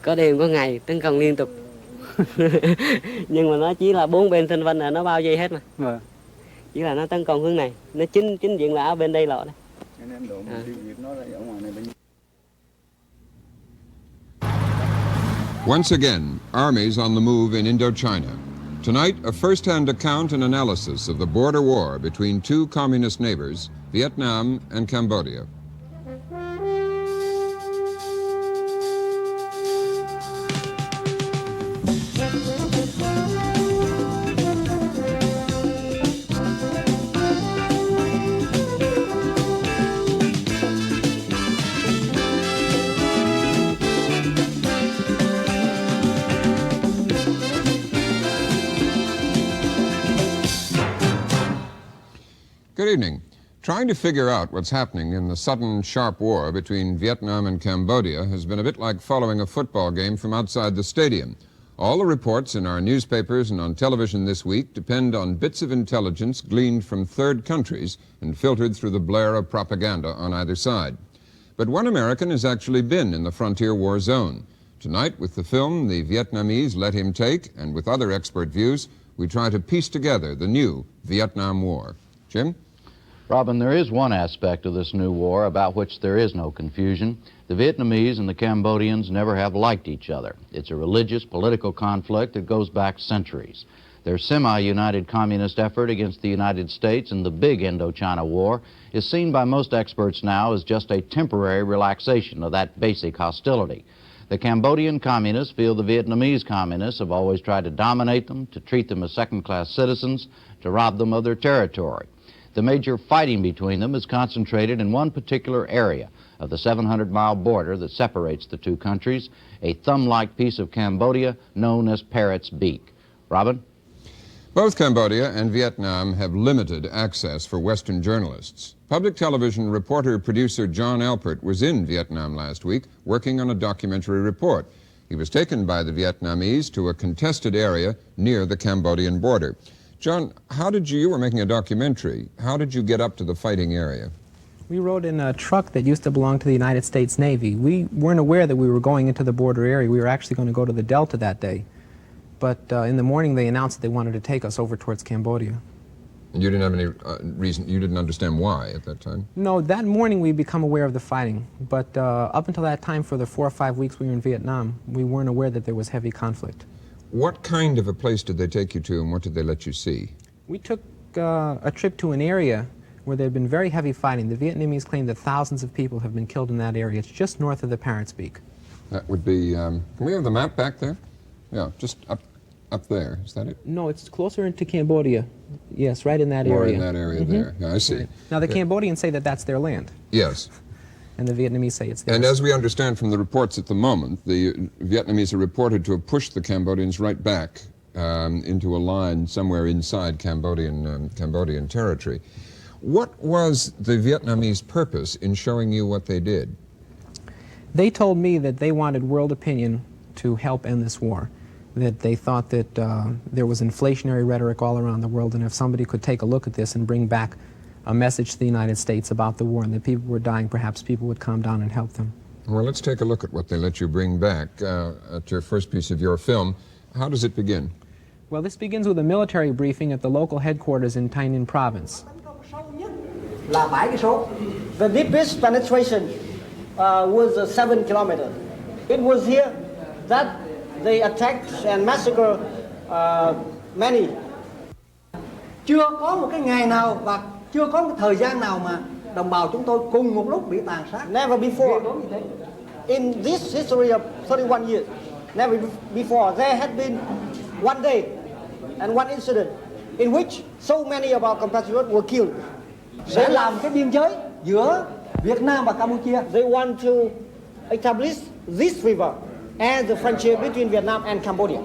có đêm có ngày tấn công liên tục. Nhưng mà nó chỉ là bốn bên xung quanh là nó bao vây hết mà. Vâng. Chỉ là nó tấn công hướng này, nó chính diện là ở bên đây lọ đấy. Once again, armies on the move in Indochina. Tonight, a first-hand account and analysis of the border war between two communist neighbors, Vietnam and Cambodia. Good evening. Trying to figure out what's happening in the sudden, sharp war between Vietnam and Cambodia has been a bit like following a football game from outside the stadium. All the reports in our newspapers and on television this week depend on bits of intelligence gleaned from third countries and filtered through the blare of propaganda on either side. But one American has actually been in the frontier war zone. Tonight, with the film The Vietnamese Let Him Take, and with other expert views, we try to piece together the new Vietnam War. Jim? Robin, there is one aspect of this new war about which there is no confusion. The Vietnamese and the Cambodians never have liked each other. It's a religious, political conflict that goes back centuries. Their semi-united communist effort against the United States in the big Indochina War is seen by most experts now as just a temporary relaxation of that basic hostility. The Cambodian communists feel the Vietnamese communists have always tried to dominate them, to treat them as second-class citizens, to rob them of their territory. The major fighting between them is concentrated in one particular area of the 700-mile border that separates the two countries, a thumb-like piece of Cambodia known as Parrot's Beak. Robin? Both Cambodia and Vietnam have limited access for Western journalists. Public television reporter-producer John Alpert was in Vietnam last week working on a documentary report. He was taken by the Vietnamese to a contested area near the Cambodian border. John, you were making a documentary, how did you get up to the fighting area? We rode in a truck that used to belong to the United States Navy. We weren't aware that we were going into the border area. We were actually going to go to the Delta that day. But in the morning they announced that they wanted to take us over towards Cambodia. And you didn't have any reason, you didn't understand why at that time? No, that morning we become aware of the fighting. But up until that time, for the 4 or 5 weeks we were in Vietnam, we weren't aware that there was heavy conflict. What kind of a place did they take you to and what did they let you see? We took a trip to an area where there had been very heavy fighting. The Vietnamese claim that thousands of people have been killed in that area. It's just north of the Parrot's Beak. That would be, can we have the map back there? Yeah, just up there, is that it? No, it's closer into Cambodia. Yes, right in that More area. in that area there, yeah, I see. Right. Now the Cambodians say that that's their land. Yes. And the Vietnamese say it's theirs. And as we understand from the reports at the moment, the Vietnamese are reported to have pushed the Cambodians right back into a line somewhere inside Cambodian territory. What was the Vietnamese purpose in showing you what they did? They told me that they wanted world opinion to help end this war, that they thought that there was inflationary rhetoric all around the world, and if somebody could take a look at this and bring back a message to the United States about the war and that people were dying, perhaps people would calm down and help them. Well, let's take a look at what they let you bring back at your first piece of your film. How does it begin? Well, this begins with a military briefing at the local headquarters in Thanh Ninh province. Là 7 cây số. The deepest penetration was 7 kilometers. It was here that they attacked and massacred many. Chưa có một cái ngày nào và chưa có một thời gian nào mà đồng bào chúng tôi cùng một lúc bị tàn sát. Never before. In this history of 31 years, never before there had been one day and one incident in which so many of our compatriots were killed. Sẽ làm cái biên giới giữa Việt Nam và Campuchia. They want to establish this river as the frontier between Vietnam and Cambodia.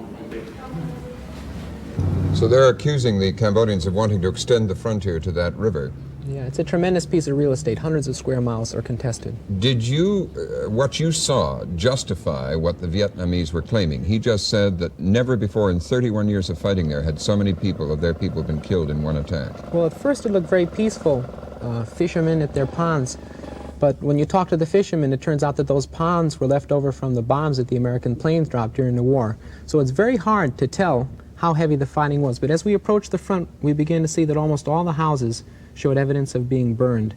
So they're accusing the Cambodians of wanting to extend the frontier to that river. Yeah, it's a tremendous piece of real estate. Hundreds of square miles are contested. Did you, what you saw, justify what the Vietnamese were claiming? He just said that never before in 31 years of fighting there had so many people of their people been killed in one attack. Well, at first it looked very peaceful. Fishermen at their ponds. But when you talk to the fishermen, it turns out that those ponds were left over from the bombs that the American planes dropped during the war. So it's very hard to tell how heavy the fighting was. But as we approached the front, we began to see that almost all the houses showed evidence of being burned.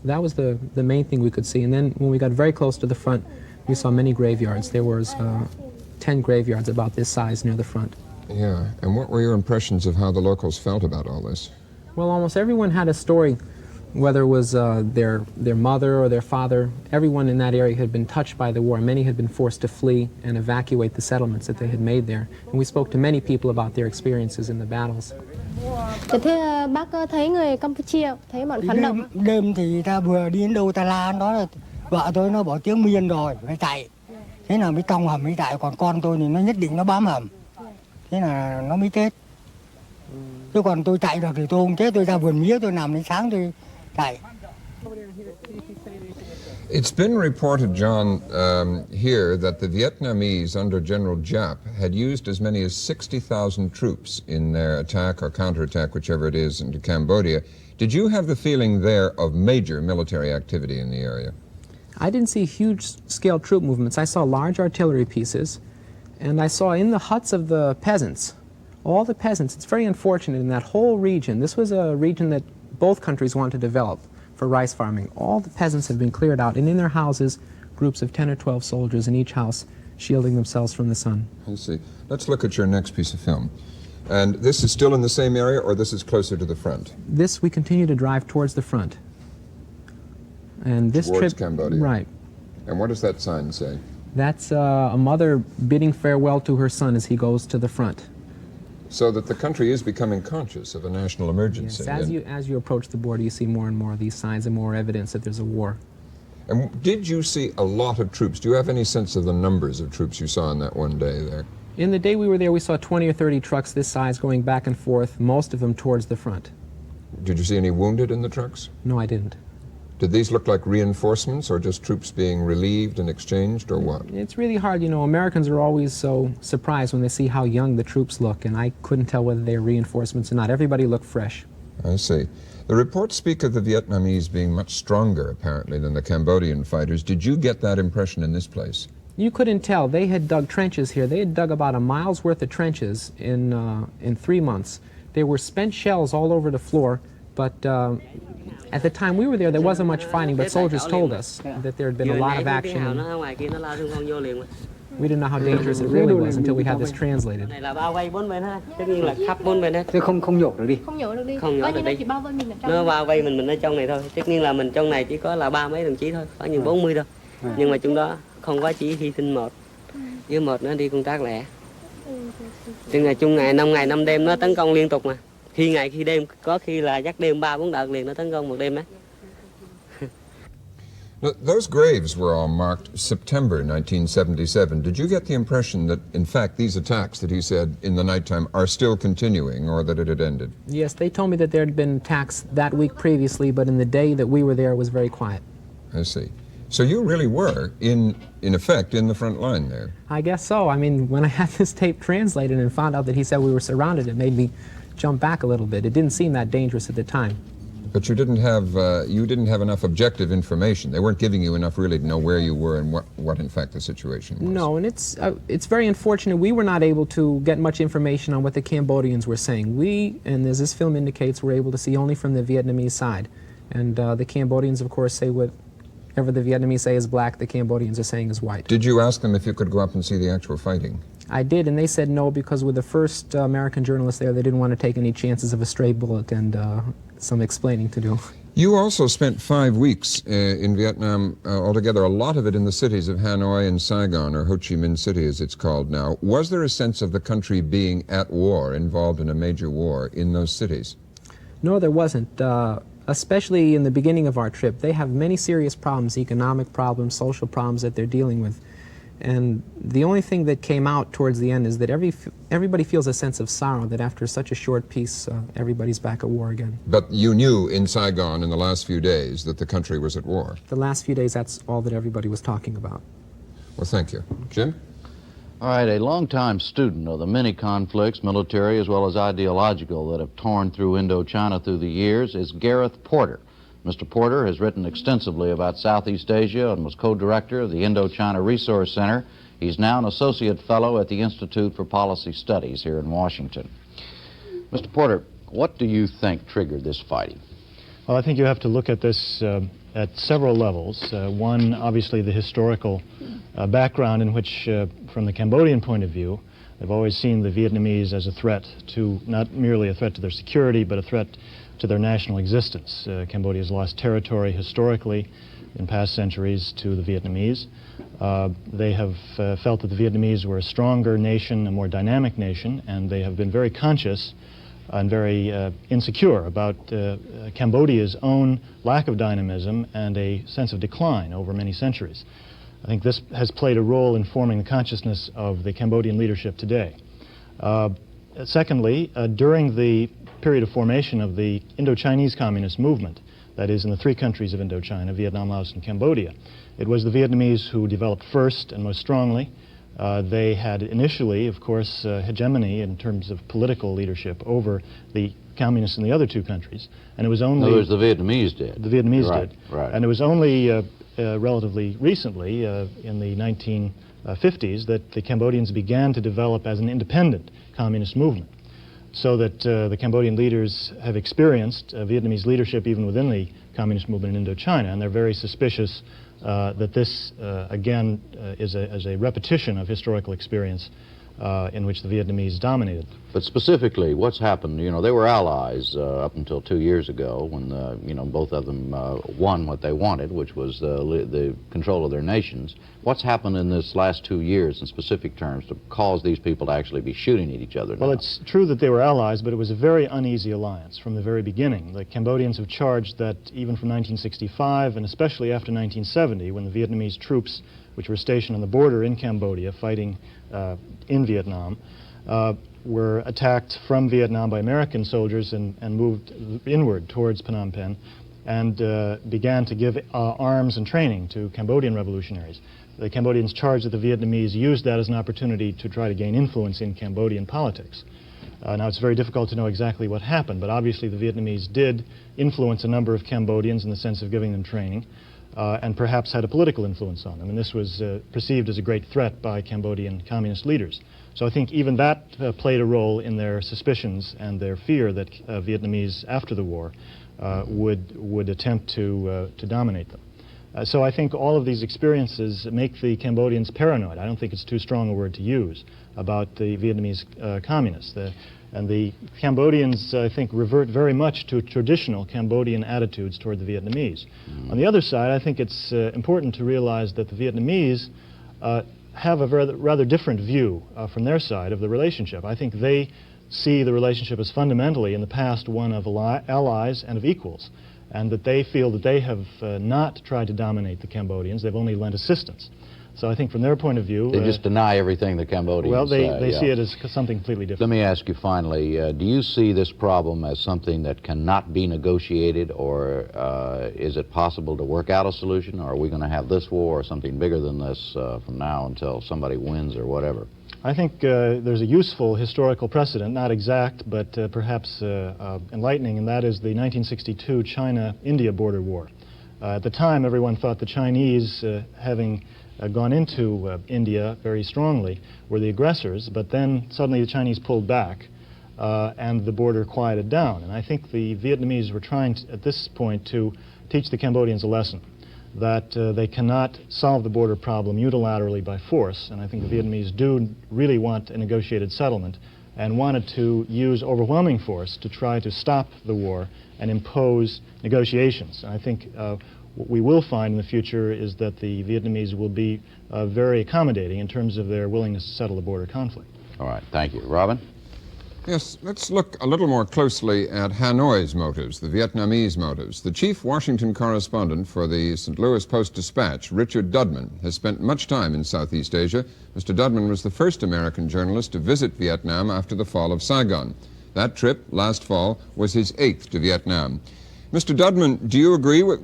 That was the main thing we could see. And then when we got very close to the front, we saw many graveyards. There was 10 graveyards about this size near the front. Yeah, and what were your impressions of how the locals felt about all this? Well, almost everyone had a story, whether it was their mother or their father. Everyone in that area had been touched by the war. Many had been forced to flee and evacuate the settlements that they had made there. And we spoke to many people about their experiences in the battles. Thế bác thấy người Campuchia, thấy bọn phản động. Đêm thì ta vừa đi đến đâu ta la đó là vợ tôi nó bỏ tiếng miên rồi phải chạy. Thế là mới trong hầm mới chạy, còn con tôi thì nó nhất định nó bám hầm. Thế là nó mới chết. Chứ còn tôi chạy được thì tôi không chết, tôi ra vườn mía tôi nằm đến sáng tôi chạy. It's been reported, John, here that the Vietnamese under General Giap had used as many as 60,000 troops in their attack or counterattack, whichever it is, into Cambodia. Did you have the feeling there of major military activity in the area? I didn't see huge-scale troop movements. I saw large artillery pieces, and I saw in the huts of the peasants, all the peasants. It's very unfortunate in that whole region. This was a region that both countries want to develop for rice farming. All the peasants have been cleared out, and in their houses, groups of 10 or 12 soldiers in each house shielding themselves from the sun. I see. Let's look at your next piece of film. And this is still in the same area, or this is closer to the front? This, we continue to drive towards the front. And this Towards trip, Cambodia. right. And what does that sign say? That's a mother bidding farewell to her son as he goes to the front. So that the country is becoming conscious of a national emergency. Yes, as you approach the border, you see more and more of these signs and more evidence that there's a war. And did you see a lot of troops? Do you have any sense of the numbers of troops you saw on that one day there? In the day we were there, we saw 20 or 30 trucks this size going back and forth, most of them towards the front. Did you see any wounded in the trucks? No, I didn't. Did these look like reinforcements or just troops being relieved and exchanged, or what? It's really hard. You know, Americans are always so surprised when they see how young the troops look, and I couldn't tell whether they were reinforcements or not. Everybody looked fresh. I see. The reports speak of the Vietnamese being much stronger, apparently, than the Cambodian fighters. Did you get that impression in this place? You couldn't tell. They had dug trenches here. They had dug about a mile's worth of trenches in 3 months. There were spent shells all over the floor, but at the time we were there wasn't much fighting, but soldiers told us that there had been a lot of action. We didn't know how dangerous it really was until we had this translated. Thế không nhổ được đi. Không nhổ được đi. Không nhổ được đi. Chỉ bao vây mình ở trong. Nó bao vây mình ở trong này thôi. Tất nhiên là mình trong này chỉ có là 30 mấy đồng chí thôi, khoảng chừng 40 thôi. Nhưng mà chúng đó không có chỉ hy sinh một, với một nó đi công tác lẻ. Chừng ngày chung ngày 5 đêm nó tấn công liên tục mà. Khi ngày khi đêm, có khi là giấc đêm 3-4 đợt liền nó tấn công một đêm đấy. Now, those graves were all marked September 1977. Did you get the impression that, in fact, these attacks that he said in the nighttime are still continuing, or that it had ended? Yes, they told me that there had been attacks that week previously, but in the day that we were there, it was very quiet. I see. So you really were, in effect, in the front line there. I guess so. I mean, when I had this tape translated and found out that he said we were surrounded, it made me jump back a little bit. It didn't seem that dangerous at the time. But you didn't have enough objective information. They weren't giving you enough really to know where you were and what in fact the situation was. No, and it's very unfortunate we were not able to get much information on what the Cambodians were saying. We, and as this film indicates, were able to see only from the Vietnamese side. And the Cambodians, of course, say whatever the Vietnamese say is black, the Cambodians are saying is white. Did you ask them if you could go up and see the actual fighting? I did, and they said no, because with the first American journalists there, they didn't want to take any chances of a stray bullet and some explaining to do. You also spent 5 weeks in Vietnam, altogether, a lot of it in the cities of Hanoi and Saigon, or Ho Chi Minh City as it's called now. Was there a sense of the country being at war, involved in a major war, in those cities? No, there wasn't. Especially in the beginning of our trip, they have many serious problems, economic problems, social problems that they're dealing with. And the only thing that came out towards the end is that everybody feels a sense of sorrow that after such a short peace, everybody's back at war again. But you knew in Saigon in the last few days that the country was at war. The last few days, that's all that everybody was talking about. Well, thank you. Jim? All right, a longtime student of the many conflicts, military as well as ideological, that have torn through Indochina through the years is Gareth Porter, Mr. Porter has written extensively about Southeast Asia and was co-director of the Indochina Resource Center. He's now an associate fellow at the Institute for Policy Studies here in Washington. Mr. Porter, what do you think triggered this fighting? Well, I think you have to look at this at several levels. One, obviously, the historical background in which, from the Cambodian point of view, they've always seen the Vietnamese as a threat to, not merely a threat to their security, but a threat to their national existence. Cambodia has lost territory historically in past centuries to the Vietnamese. They have felt that the Vietnamese were a stronger nation, a more dynamic nation, and they have been very conscious and very insecure about Cambodia's own lack of dynamism and a sense of decline over many centuries. I think this has played a role in forming the consciousness of the Cambodian leadership today. Secondly, during the period of formation of the Indo-Chinese Communist movement, that is in the three countries of Indochina, Vietnam, Laos, and Cambodia, it was the Vietnamese who developed first and most strongly. They had initially, of course, hegemony in terms of political leadership over the communists in the other two countries, and it was only... In other words, the Vietnamese did. The Vietnamese did. Right. And it was only relatively recently, in the 1950s, that the Cambodians began to develop as an independent communist movement, so that the Cambodian leaders have experienced Vietnamese leadership even within the communist movement in Indochina, and they're very suspicious that this, again, is a repetition of historical experience in which the Vietnamese dominated. But specifically, what's happened? You know, they were allies up until 2 years ago when, you know, both of them won what they wanted, which was the control of their nations. What's happened in this last 2 years in specific terms to cause these people to actually be shooting at each other now? Well, it's true that they were allies, but it was a very uneasy alliance from the very beginning. The Cambodians have charged that even from 1965, and especially after 1970, when the Vietnamese troops, which were stationed on the border in Cambodia, fighting in Vietnam, were attacked from Vietnam by American soldiers and moved inward towards Phnom Penh and began to give arms and training to Cambodian revolutionaries. The Cambodians charged that the Vietnamese used that as an opportunity to try to gain influence in Cambodian politics. Now, it's very difficult to know exactly what happened, but obviously the Vietnamese did influence a number of Cambodians in the sense of giving them training, and perhaps had a political influence on them, and this was perceived as a great threat by Cambodian communist leaders. So I think even that played a role in their suspicions and their fear that Vietnamese, after the war, would attempt to dominate them. So I think all of these experiences make the Cambodians paranoid. I don't think it's too strong a word to use about the Vietnamese communists. And the Cambodians, I think, revert very much to traditional Cambodian attitudes toward the Vietnamese. On the other side, I think it's important to realize that the Vietnamese have a rather different view from their side of the relationship. I think they see the relationship as fundamentally, in the past, one of allies and of equals, and that they feel that they have not tried to dominate the Cambodians. They've only lent assistance. So I think from their point of view... They just deny everything the Cambodians well, they yeah. see it as something completely different. Let me ask you finally, do you see this problem as something that cannot be negotiated, or is it possible to work out a solution, or are we going to have this war or something bigger than this from now until somebody wins or whatever? I think there's a useful historical precedent, not exact, but perhaps enlightening, and that is the 1962 China-India border war. At the time, everyone thought the Chinese, having gone into India very strongly, were the aggressors, but then suddenly the Chinese pulled back and the border quieted down. And I think the Vietnamese were trying to, at this point, to teach the Cambodians a lesson, that they cannot solve the border problem unilaterally by force. And I think the Vietnamese do really want a negotiated settlement and wanted to use overwhelming force to try to stop the war and impose negotiations. And I think what we will find in the future is that the Vietnamese will be very accommodating in terms of their willingness to settle the border conflict. All right, thank you. Robin? Yes, let's look a little more closely at Hanoi's motives, the Vietnamese motives. The chief Washington correspondent for the St. Louis Post-Dispatch, Richard Dudman, has spent much time in Southeast Asia. Mr. Dudman was the first American journalist to visit Vietnam after the fall of Saigon. That trip, last fall, was his 8th to Vietnam. Mr. Dudman, do you agree with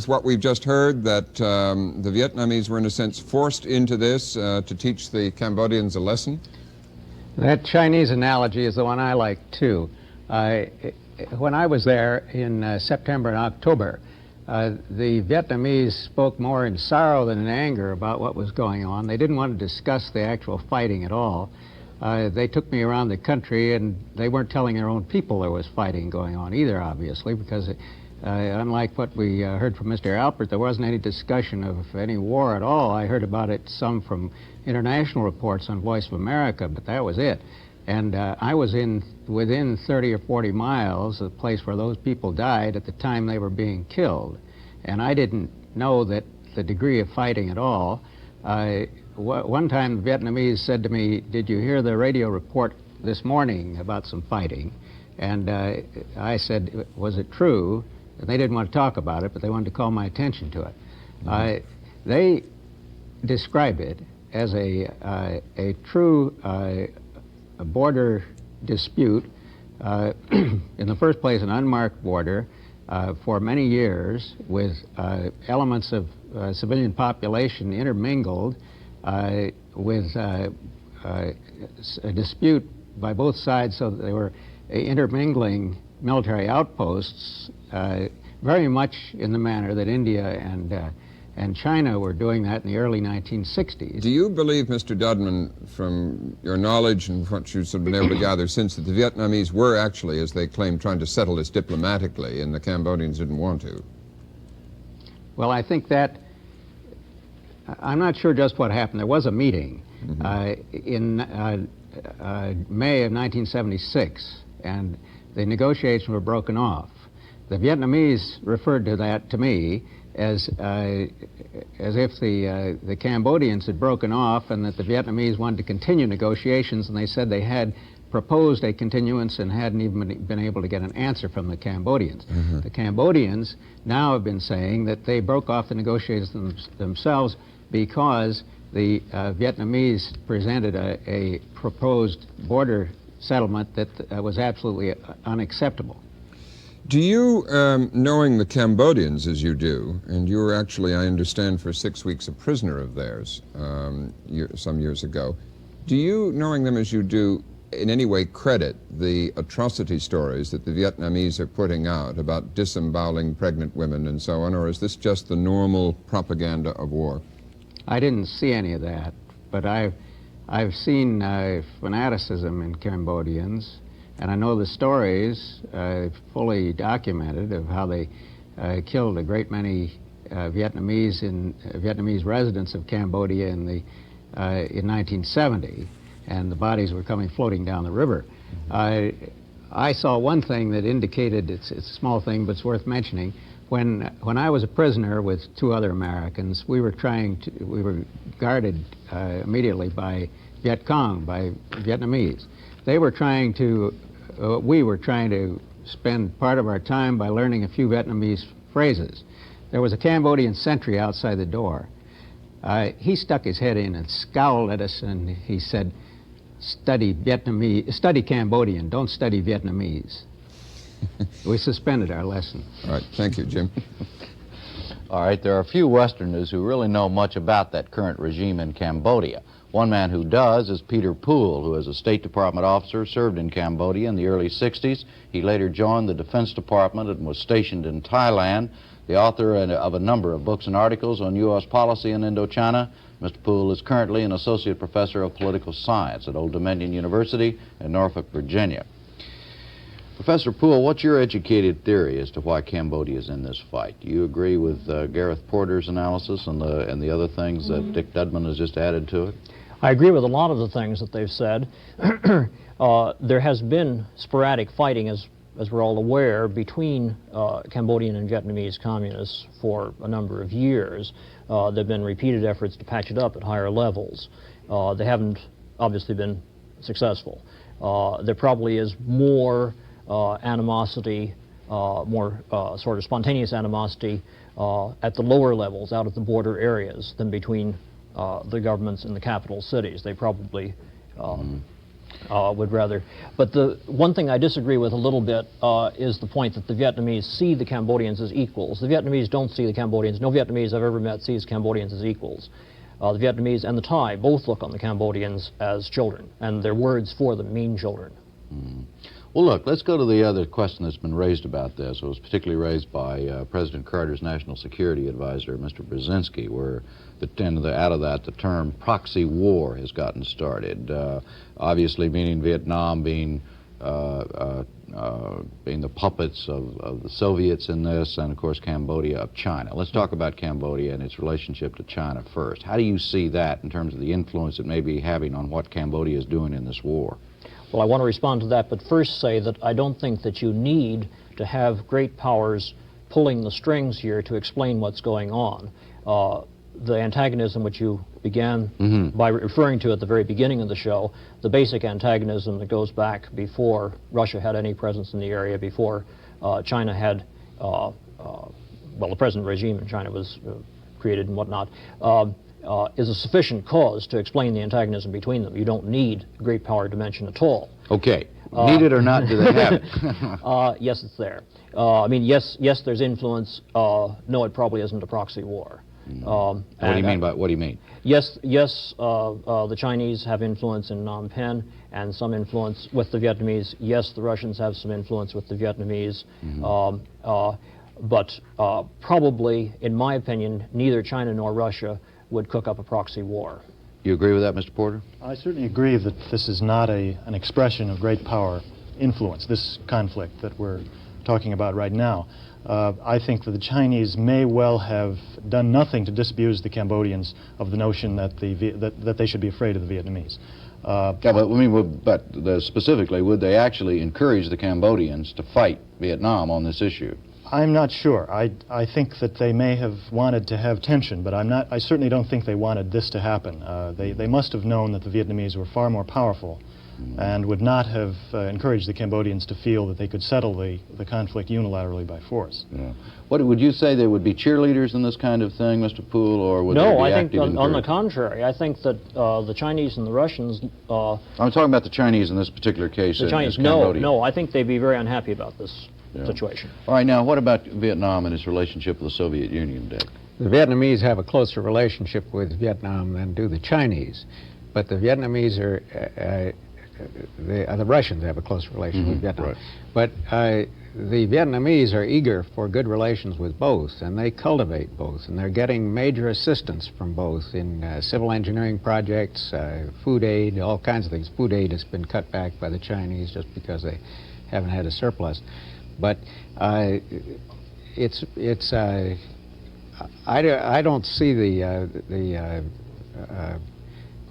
what we've just heard, that the Vietnamese were in a sense forced into this to teach the Cambodians a lesson? That Chinese analogy is the one I like too. When I was there in September and October, the Vietnamese spoke more in sorrow than in anger about what was going on. They didn't want to discuss the actual fighting at all. They took me around the country, and they weren't telling their own people there was fighting going on either, obviously, because unlike what we heard from Mr. Alpert, there wasn't any discussion of any war at all. I heard about it some from international reports on Voice of America, but that was it. And I was within 30 or 40 miles of the place where those people died at the time they were being killed. And I didn't know that the degree of fighting at all. One time the Vietnamese said to me, "Did you hear the radio report this morning about some fighting?" And I said, "Was it true?" And they didn't want to talk about it, but they wanted to call my attention to it. They describe it as a true a border dispute, in the first place an unmarked border for many years with elements of civilian population intermingled with a dispute by both sides, so that they were intermingling military outposts very much in the manner that India and China were doing that in the early 1960s. Do you believe, Mr. Dudman, from your knowledge and what you've been able to gather since, that the Vietnamese were actually, as they claimed, trying to settle this diplomatically, and the Cambodians didn't want to? Well, I think that, I'm not sure just what happened. There was a meeting in May of 1976, and the negotiations were broken off. The Vietnamese referred to that to me as if the Cambodians had broken off and that the Vietnamese wanted to continue negotiations, and they said they had proposed a continuance and hadn't even been able to get an answer from the Cambodians. The Cambodians now have been saying that they broke off the negotiations themselves because the Vietnamese presented a proposed border settlement that was absolutely unacceptable. Do you, knowing the Cambodians as you do, and you were actually, I understand, for 6 weeks a prisoner of theirs some years ago, do you, knowing them as you do, in any way credit the atrocity stories that the Vietnamese are putting out about disemboweling pregnant women and so on, or is this just the normal propaganda of war? I didn't see any of that, but I've seen fanaticism in Cambodians, and I know the stories fully documented of how they killed a great many Vietnamese residents of Cambodia in 1970, and the bodies were coming floating down the river. I saw one thing that indicated, it's a small thing, but it's worth mentioning. When I was a prisoner with 2 other Americans, we were guarded immediately by Viet Cong, by Vietnamese. We were trying to spend part of our time by learning a few Vietnamese phrases. There was a Cambodian sentry outside the door. He stuck his head in and scowled at us, and he said, study Cambodian, don't study Vietnamese." We suspended our lesson. All right, thank you, Jim. All right, there are a few Westerners who really know much about that current regime in Cambodia. One man who does is Peter Poole, who as a State Department officer served in Cambodia in the early 60s. He later joined the Defense Department and was stationed in Thailand. The author of a number of books and articles on U.S. policy in Indochina, Mr. Poole is currently an Associate Professor of Political Science at Old Dominion University in Norfolk, Virginia. Professor Poole, what's your educated theory as to why Cambodia is in this fight? Do you agree with Gareth Porter's analysis and the other things that Dick Dudman has just added to it? I agree with a lot of the things that they've said. There has been sporadic fighting, as we're all aware, between Cambodian and Vietnamese communists for a number of years. There have been repeated efforts to patch it up at higher levels. They haven't obviously been successful. There probably is more animosity, more sort of spontaneous animosity at the lower levels, out at the border areas, than between the governments in the capital cities. They probably would rather. But the one thing I disagree with a little bit is the point that the Vietnamese see the Cambodians as equals. The Vietnamese don't see the Cambodians. No Vietnamese I've ever met sees Cambodians as equals. The Vietnamese and the Thai both look on the Cambodians as children, and their words for them mean children. Well, look, let's go to the other question that's been raised about this. It was particularly raised by President Carter's National Security Advisor, Mr. Brzezinski, where out of that, the term proxy war has gotten started. Obviously, meaning Vietnam being the puppets of the Soviets in this, and of course Cambodia of China. Let's talk about Cambodia and its relationship to China first. How do you see that in terms of the influence it may be having on what Cambodia is doing in this war? Well, I want to respond to that, but first say that I don't think that you need to have great powers pulling the strings here to explain what's going on. The antagonism which you began by referring to at the very beginning of the show, the basic antagonism that goes back before Russia had any presence in the area, before China had, well, the present regime in China was created and whatnot, is a sufficient cause to explain the antagonism between them. You don't need great power dimension at all. Okay. Need it or not, do they have it? Yes, it's there. I mean, yes, there's influence. No, it probably isn't a proxy war. What do you mean by, what do you mean? Yes, the Chinese have influence in Phnom Penh and some influence with the Vietnamese. Yes, the Russians have some influence with the Vietnamese. But probably, in my opinion, neither China nor Russia would cook up a proxy war. You agree with that, Mr. Porter? I certainly agree that this is not an expression of great power influence, this conflict that we're talking about right now. I think that the Chinese may well have done nothing to disabuse the Cambodians of the notion that that they should be afraid of the Vietnamese. Yeah, but I mean, specifically, would they actually encourage the Cambodians to fight Vietnam on this issue? I'm not sure. I think that they may have wanted to have tension, but I certainly don't think they wanted this to happen. They must have known that the Vietnamese were far more powerful and would not have encouraged the Cambodians to feel that they could settle the conflict unilaterally by force. Yeah. What would you say, there would be cheerleaders in this kind of thing, Mr. Poole, or would there be active No, I think on the contrary. I think that the Chinese and the Russians... I'm talking about the Chinese in this particular case. The Chinese, no, I think they'd be very unhappy about this situation. All right, now what about Vietnam and its relationship with the Soviet Union, Dick? The Vietnamese have a closer relationship with Vietnam than do the Chinese, but the Vietnamese are... the Russians have a close relation with Vietnam. Right. But the Vietnamese are eager for good relations with both, and they cultivate both, and they're getting major assistance from both in civil engineering projects, food aid, all kinds of things. Food aid has been cut back by the Chinese just because they haven't had a surplus. But I don't see the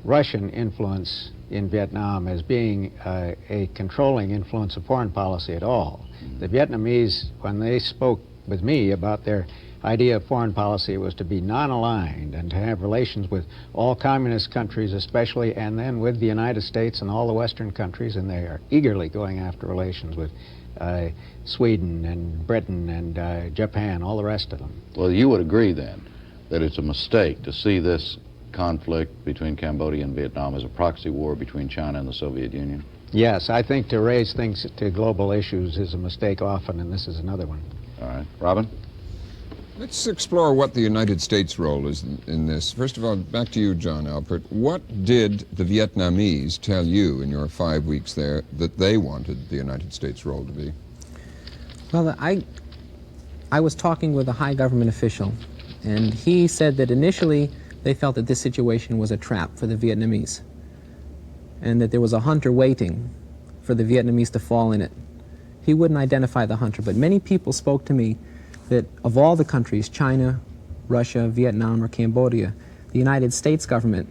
Russian influence in Vietnam as being a controlling influence of foreign policy at all. The Vietnamese, when they spoke with me about their idea of foreign policy, was to be non-aligned and to have relations with all communist countries especially, and then with the United States and all the Western countries, and they are eagerly going after relations with Sweden and Britain and Japan, all the rest of them. Well, you would agree then that it's a mistake to see this conflict between Cambodia and Vietnam as a proxy war between China and the Soviet Union? Yes, I think to raise things to global issues is a mistake often, and this is another one. All right. Robin? Let's explore what the United States' role is in this. First of all, back to you, John Alpert. What did the Vietnamese tell you in your 5 weeks there that they wanted the United States' role to be? Well, I was talking with a high government official, and he said that initially they felt that this situation was a trap for the Vietnamese, and that there was a hunter waiting for the Vietnamese to fall in it. He wouldn't identify the hunter, but many people spoke to me that of all the countries, China, Russia, Vietnam, or Cambodia, the United States government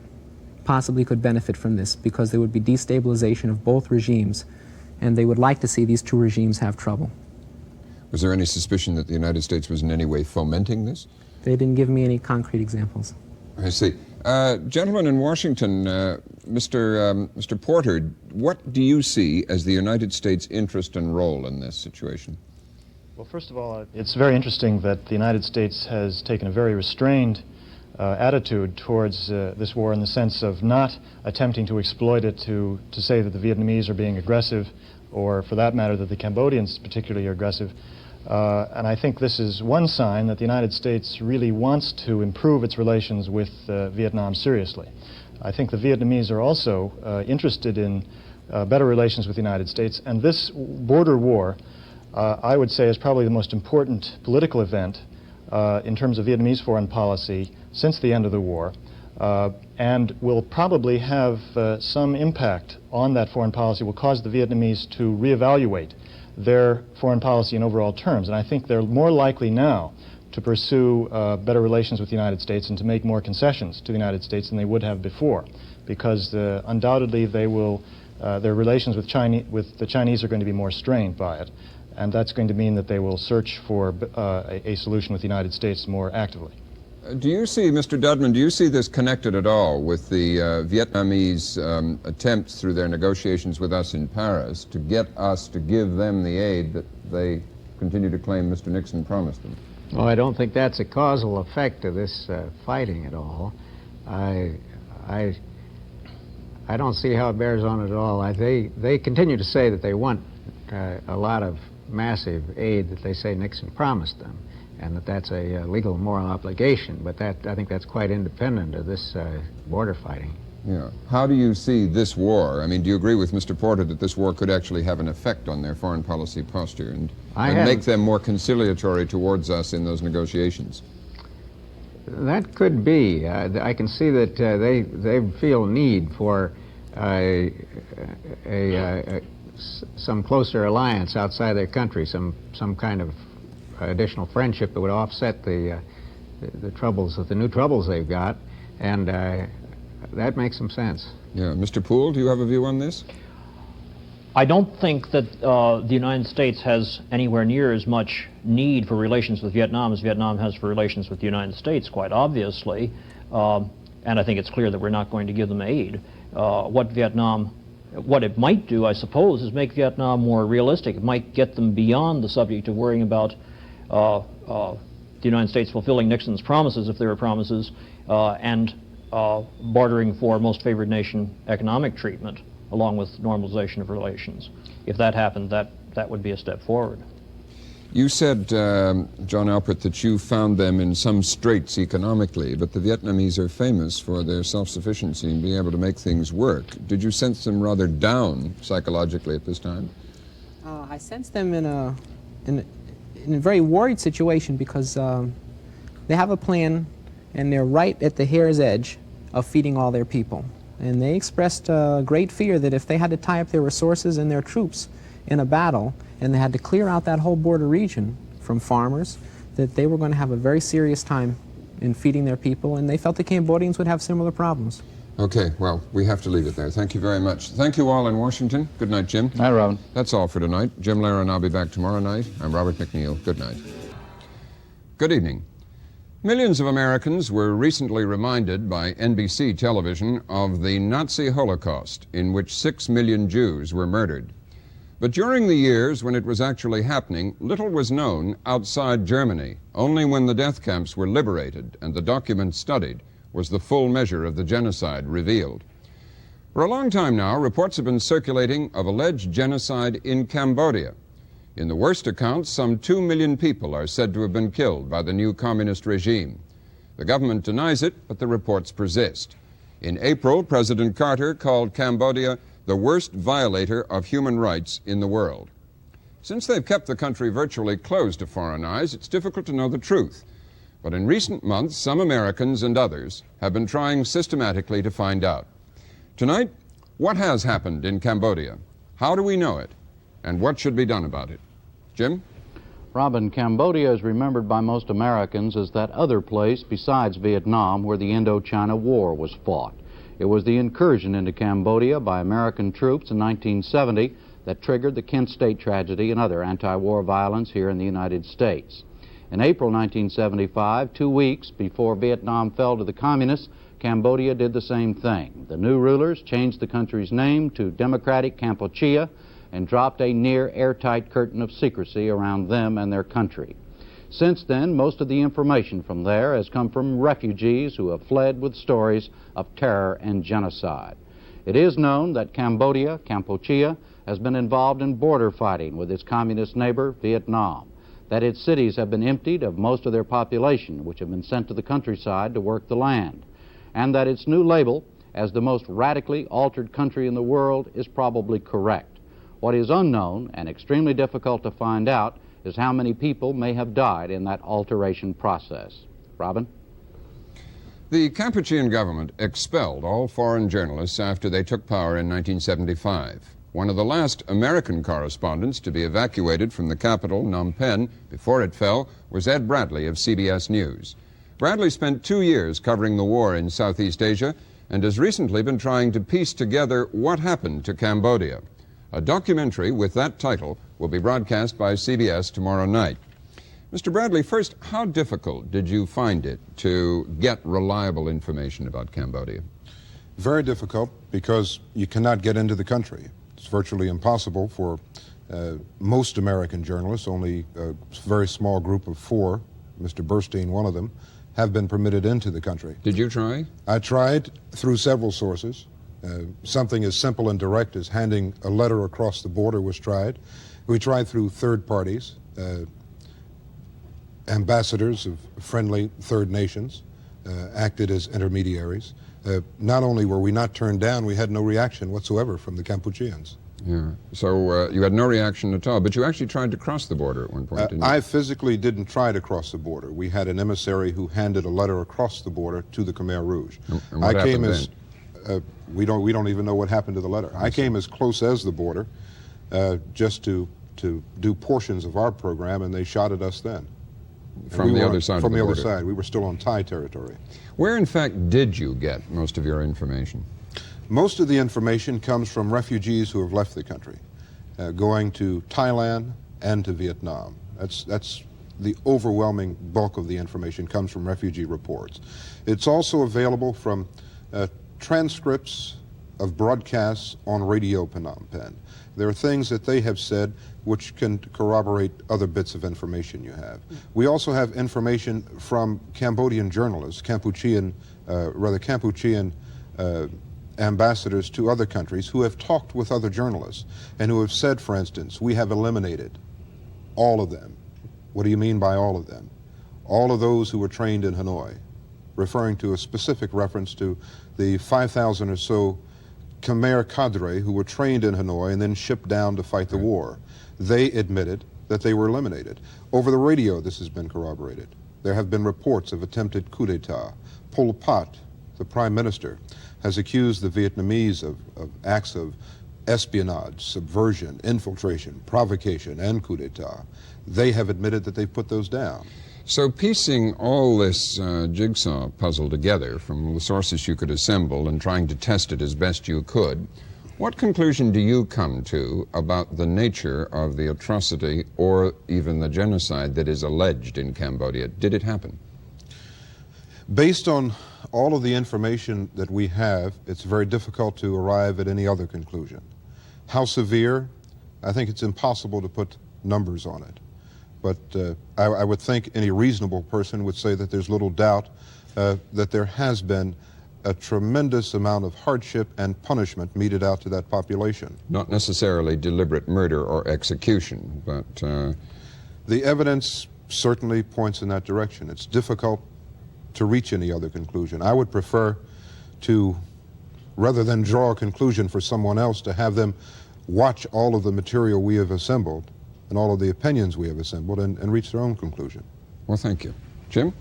possibly could benefit from this because there would be destabilization of both regimes, and they would like to see these two regimes have trouble. Was there any suspicion that the United States was in any way fomenting this? They didn't give me any concrete examples. I see. Gentlemen in Washington, Mr. Porter, what do you see as the United States' interest and role in this situation? Well, first of all, it's very interesting that the United States has taken a very restrained attitude towards this war, in the sense of not attempting to exploit it to say that the Vietnamese are being aggressive, or for that matter that the Cambodians particularly are aggressive. And I think this is one sign that the United States really wants to improve its relations with Vietnam seriously. I think the Vietnamese are also interested in better relations with the United States. And this border war, I would say, is probably the most important political event in terms of Vietnamese foreign policy since the end of the war, and will probably have some impact on that foreign policy, will cause the Vietnamese to reevaluate their foreign policy in overall terms. And I think they're more likely now to pursue better relations with the United States and to make more concessions to the United States than they would have before, because undoubtedly they will, their relations with the Chinese are going to be more strained by it, and that's going to mean that they will search for a solution with the United States more actively. Do you see, Mr. Dudman, do you see this connected at all with the Vietnamese attempts through their negotiations with us in Paris to get us to give them the aid that they continue to claim Mr. Nixon promised them? Well, I don't think that's a causal effect of this fighting at all. I don't see how it bears on it at all. They continue to say that they want a lot of massive aid that they say Nixon promised them, and that's a legal moral obligation, but I think that's quite independent of this border fighting. Yeah. How do you see this war? I mean, do you agree with Mr. Porter that this war could actually have an effect on their foreign policy posture and make them more conciliatory towards us in those negotiations? That could be. I can see that they feel a need for some closer alliance outside their country, some kind of additional friendship that would offset the troubles, the new troubles they've got, and that makes some sense. Yeah. Mr. Poole, do you have a view on this? I don't think that the United States has anywhere near as much need for relations with Vietnam as Vietnam has for relations with the United States, quite obviously. And I think it's clear that we're not going to give them aid. What it might do, I suppose, is make Vietnam more realistic. It might get them beyond the subject of worrying about the United States fulfilling Nixon's promises, if there are promises, and bartering for most favored nation economic treatment, along with normalization of relations. If that happened, that would be a step forward. You said, John Alpert, that you found them in some straits economically, but the Vietnamese are famous for their self-sufficiency and being able to make things work. Did you sense them rather down psychologically at this time? I sensed them in a very worried situation because they have a plan and they're right at the hair's edge of feeding all their people. And they expressed great fear that if they had to tie up their resources and their troops in a battle, and they had to clear out that whole border region from farmers, that they were going to have a very serious time in feeding their people, and they felt the Cambodians would have similar problems. Okay, well, we have to leave it there. Thank you very much. Thank you all in Washington. Good night, Jim. Hi, Robin. That's all for tonight. Jim Lehrer and I'll be back tomorrow night. I'm Robert McNeil. Good night. Good evening. Millions of Americans were recently reminded by NBC television of the Nazi Holocaust, in which 6 million Jews were murdered. But during the years when it was actually happening, little was known outside Germany. Only when the death camps were liberated and the documents studied was the full measure of the genocide revealed. For a long time now, reports have been circulating of alleged genocide in Cambodia. In the worst accounts, some 2 million people are said to have been killed by the new communist regime. The government denies it, but the reports persist. In April, President Carter called Cambodia the worst violator of human rights in the world. Since they've kept the country virtually closed to foreign eyes, it's difficult to know the truth. But in recent months, some Americans and others have been trying systematically to find out. Tonight, what has happened in Cambodia? How do we know it? And what should be done about it? Jim? Robin, Cambodia is remembered by most Americans as that other place besides Vietnam where the Indochina War was fought. It was the incursion into Cambodia by American troops in 1970 that triggered the Kent State tragedy and other anti-war violence here in the United States. In April 1975, 2 weeks before Vietnam fell to the communists, Cambodia did the same thing. The new rulers changed the country's name to Democratic Kampuchea and dropped a near airtight curtain of secrecy around them and their country. Since then, most of the information from there has come from refugees who have fled with stories of terror and genocide. It is known that Cambodia, Kampuchea, has been involved in border fighting with its communist neighbor, Vietnam, that its cities have been emptied of most of their population, which have been sent to the countryside to work the land, and that its new label as the most radically altered country in the world is probably correct. What is unknown and extremely difficult to find out is how many people may have died in that alteration process. Robin? The Kampuchean government expelled all foreign journalists after they took power in 1975. One of the last American correspondents to be evacuated from the capital, Phnom Penh, before it fell, was Ed Bradley of CBS News. Bradley spent 2 years covering the war in Southeast Asia and has recently been trying to piece together what happened to Cambodia. A documentary with that title will be broadcast by CBS tomorrow night. Mr. Bradley, first, how difficult did you find it to get reliable information about Cambodia? Very difficult, because you cannot get into the country. It's virtually impossible for most American journalists. Only a very small group of 4, Mr. Burstein one of them, have been permitted into the country. Did you try? I tried through several sources. Something as simple and direct as handing a letter across the border was tried. We tried through third parties, ambassadors of friendly third nations acted as intermediaries. Not only were we not turned down, we had no reaction whatsoever from the Kampucheans. Yeah. So you had no reaction at all, but you actually tried to cross the border at one point, didn't you? I physically didn't try to cross the border. We had an emissary who handed a letter across the border to the Khmer Rouge. And what happened then? We don't even know what happened to the letter. I came as close as the border just to do portions of our program, and they shot at us then. From the other side of the border? From the other side. We were still on Thai territory. Where, in fact, did you get most of your information? Most of the information comes from refugees who have left the country, going to Thailand and to Vietnam. That's the overwhelming bulk of the information comes from refugee reports. It's also available from transcripts of broadcasts on Radio Phnom Penh. There are things that they have said which can corroborate other bits of information you have. We also have information from Cambodian journalists, Cambodian ambassadors to other countries who have talked with other journalists and who have said, for instance, we have eliminated all of them. What do you mean by all of them? All of those who were trained in Hanoi, referring to a specific reference to the 5,000 or so Khmer cadre who were trained in Hanoi and then shipped down to fight the war. They admitted that they were eliminated. Over the radio, this has been corroborated. There have been reports of attempted coup d'etat. Pol Pot, the prime minister, has accused the Vietnamese of acts of espionage, subversion, infiltration, provocation, and coup d'etat. They have admitted that they've put those down. So piecing all this jigsaw puzzle together from the sources you could assemble and trying to test it as best you could, what conclusion do you come to about the nature of the atrocity or even the genocide that is alleged in Cambodia? Did it happen? Based on all of the information that we have, it's very difficult to arrive at any other conclusion. How severe? I think it's impossible to put numbers on it. But I would think any reasonable person would say that there's little doubt that there has been a tremendous amount of hardship and punishment meted out to that population. Not necessarily deliberate murder or execution, but... The evidence certainly points in that direction. It's difficult to reach any other conclusion. I would prefer to, rather than draw a conclusion for someone else, to have them watch all of the material we have assembled and all of the opinions we have assembled and reach their own conclusion. Well, thank you. Jim?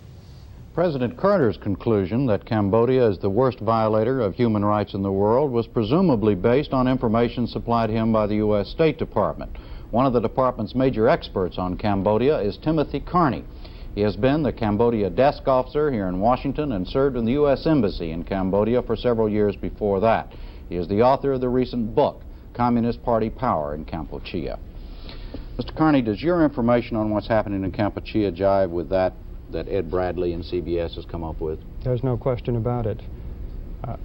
President Carter's conclusion that Cambodia is the worst violator of human rights in the world was presumably based on information supplied him by the U.S. State Department. One of the department's major experts on Cambodia is Timothy Carney. He has been the Cambodia desk officer here in Washington and served in the U.S. Embassy in Cambodia for several years before that. He is the author of the recent book, Communist Party Power in Kampuchea. Mr. Carney, does your information on what's happening in Kampuchea jive with that Ed Bradley and CBS has come up with? There's no question about it.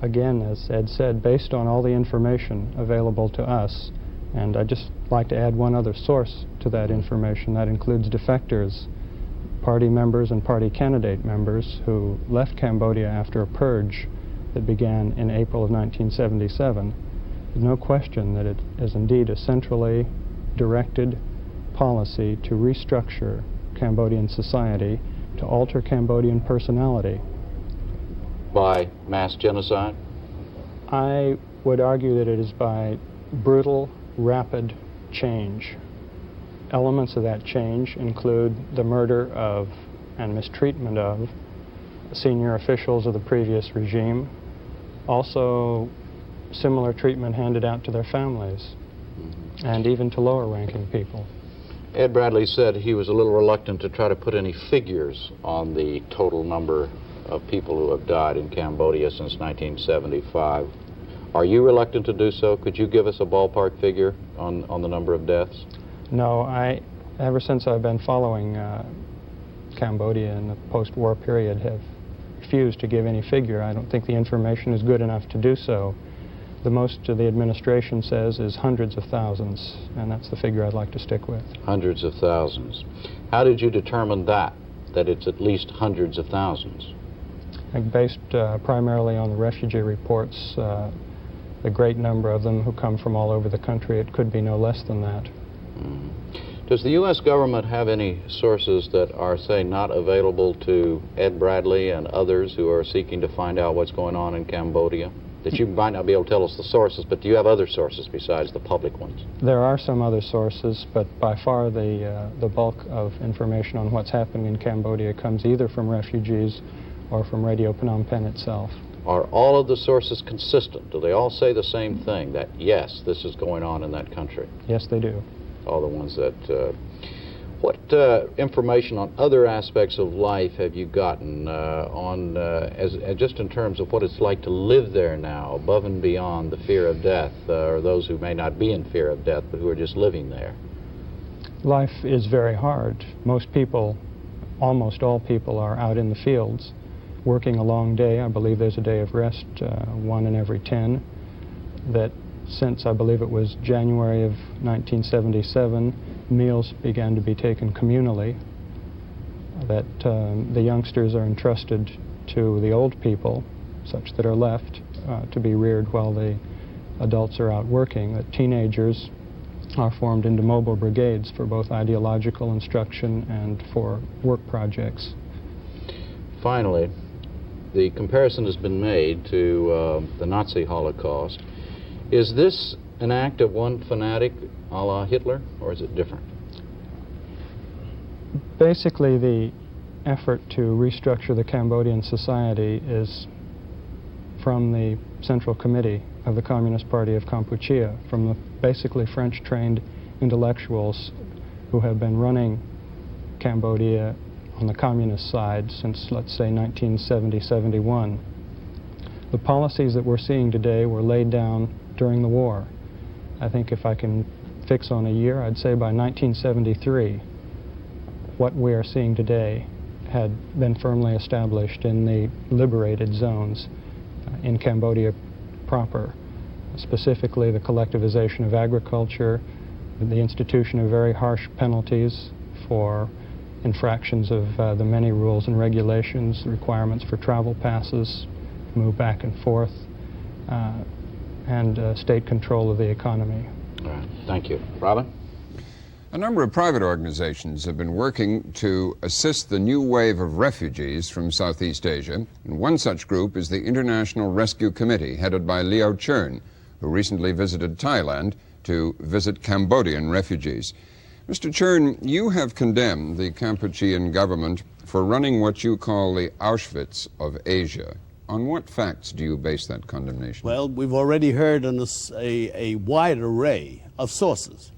Again, as Ed said, based on all the information available to us, and I'd just like to add one other source to that information. That includes defectors, party members and party candidate members who left Cambodia after a purge that began in April of 1977. There's no question that it is indeed a centrally directed policy to restructure Cambodian society, to alter Cambodian personality. By mass genocide? I would argue that it is by brutal, rapid change. Elements of that change include the murder of and mistreatment of senior officials of the previous regime, also similar treatment handed out to their families, and even to lower-ranking people. Ed Bradley said he was a little reluctant to try to put any figures on the total number of people who have died in Cambodia since 1975. Are you reluctant to do so? Could you give us a ballpark figure on the number of deaths? No, ever since I've been following Cambodia in the post-war period, have refused to give any figure. I don't think the information is good enough to do so. The most the administration says is hundreds of thousands, and that's the figure I'd like to stick with. Hundreds of thousands. How did you determine that it's at least hundreds of thousands? Based primarily on the refugee reports, the great number of them who come from all over the country, it could be no less than that. Does the U.S. government have any sources that are, say, not available to Ed Bradley and others who are seeking to find out what's going on in Cambodia? That you might not be able to tell us the sources, but do you have other sources besides the public ones? There are some other sources, but by far the bulk of information on what's happening in Cambodia comes either from refugees or from Radio Phnom Penh itself. Are all of the sources consistent? Do they all say the same thing, that yes, this is going on in that country? Yes, they do. All the ones that... What information on other aspects of life have you gotten just in terms of what it's like to live there now, above and beyond the fear of death, or those who may not be in fear of death, but who are just living there? Life is very hard. Most people, almost all people, are out in the fields, working a long day. I believe there's a day of rest, 1 in every 10, that since I believe it was January of 1977, meals began to be taken communally, that the youngsters are entrusted to the old people, such that are left, to be reared while the adults are out working, that teenagers are formed into mobile brigades for both ideological instruction and for work projects. Finally, the comparison has been made to the Nazi Holocaust. Is this an act of one fanatic a la Hitler, or is it different? Basically, the effort to restructure the Cambodian society is from the Central Committee of the Communist Party of Kampuchea, from the basically French-trained intellectuals who have been running Cambodia on the communist side since, let's say, 1970-71. The policies that we're seeing today were laid down during the war. I think if I can fix on a year, I'd say by 1973, what we are seeing today had been firmly established in the liberated zones in Cambodia proper, specifically the collectivization of agriculture, the institution of very harsh penalties for infractions of the many rules and regulations, requirements for travel passes, move back and forth, and state control of the economy. All right. Thank you. Robin? A number of private organizations have been working to assist the new wave of refugees from Southeast Asia, and one such group is the International Rescue Committee, headed by Leo Chern, who recently visited Thailand to visit Cambodian refugees. Mr. Chern, you have condemned the Kampuchean government for running what you call the Auschwitz of Asia. On what facts do you base that condemnation? Well, we've already heard a wide array of sources.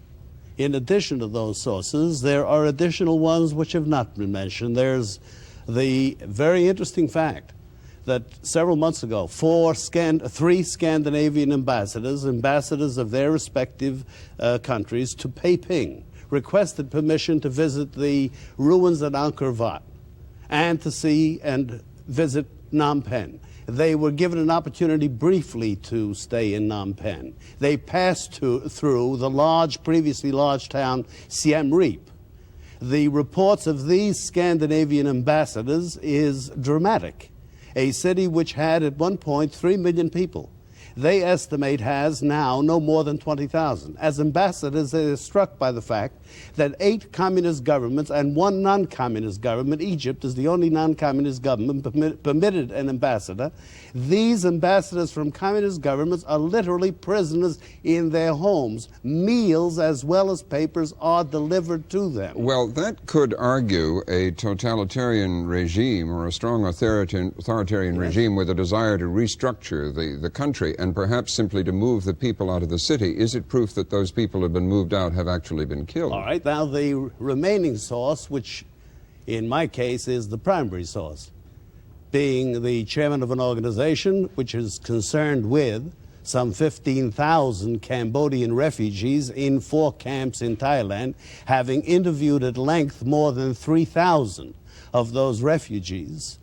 In addition to those sources, there are additional ones which have not been mentioned. There's the very interesting fact that several months ago, three Scandinavian ambassadors of their respective countries to Peiping, requested permission to visit the ruins at Angkor Wat and to see and visit Phnom Penh. They were given an opportunity briefly to stay in Phnom Penh. They passed through the previously large town Siem Reap. The reports of these Scandinavian ambassadors is dramatic. A city which had at one point 3 million people. they estimate has now no more than 20,000. As ambassadors, they are struck by the fact that 8 communist governments and 1 non-communist government, Egypt is the only non-communist government, permitted an ambassador. These ambassadors from communist governments are literally prisoners in their homes. Meals as well as papers are delivered to them. Well, that could argue a totalitarian regime or a strong authoritarian regime with a desire to restructure the country and perhaps simply to move the people out of the city. Is it proof that those people who have been moved out have actually been killed? All right, now the remaining source, which in my case is the primary source, being the chairman of an organization which is concerned with some 15,000 Cambodian refugees in 4 camps in Thailand, having interviewed at length more than 3,000 of those refugees.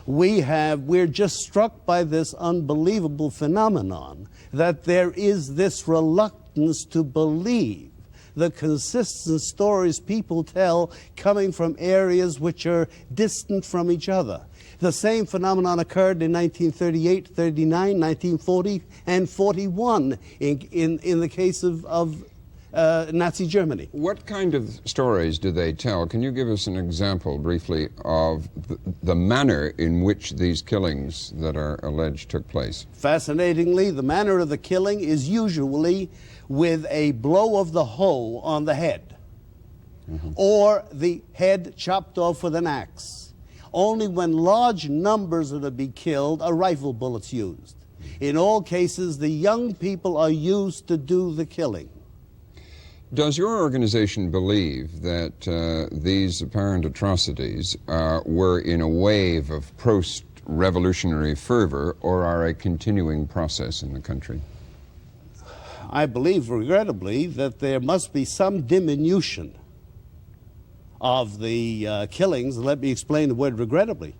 We're just struck by this unbelievable phenomenon that there is this reluctance to believe the consistent stories people tell coming from areas which are distant from each other. The same phenomenon occurred in 1938, 39, 1940, and 41 in the case of Nazi Germany. What kind of stories do they tell? Can you give us an example briefly of the manner in which these killings that are alleged took place? Fascinatingly, the manner of the killing is usually with a blow of the hoe on the head, or the head chopped off with an axe. Only when large numbers are to be killed are rifle bullets used. In all cases, the young people are used to do the killing. Does your organization believe that these apparent atrocities were in a wave of post-revolutionary fervor or are a continuing process in the country? I believe, regrettably, that there must be some diminution of the killings. Let me explain the word regrettably.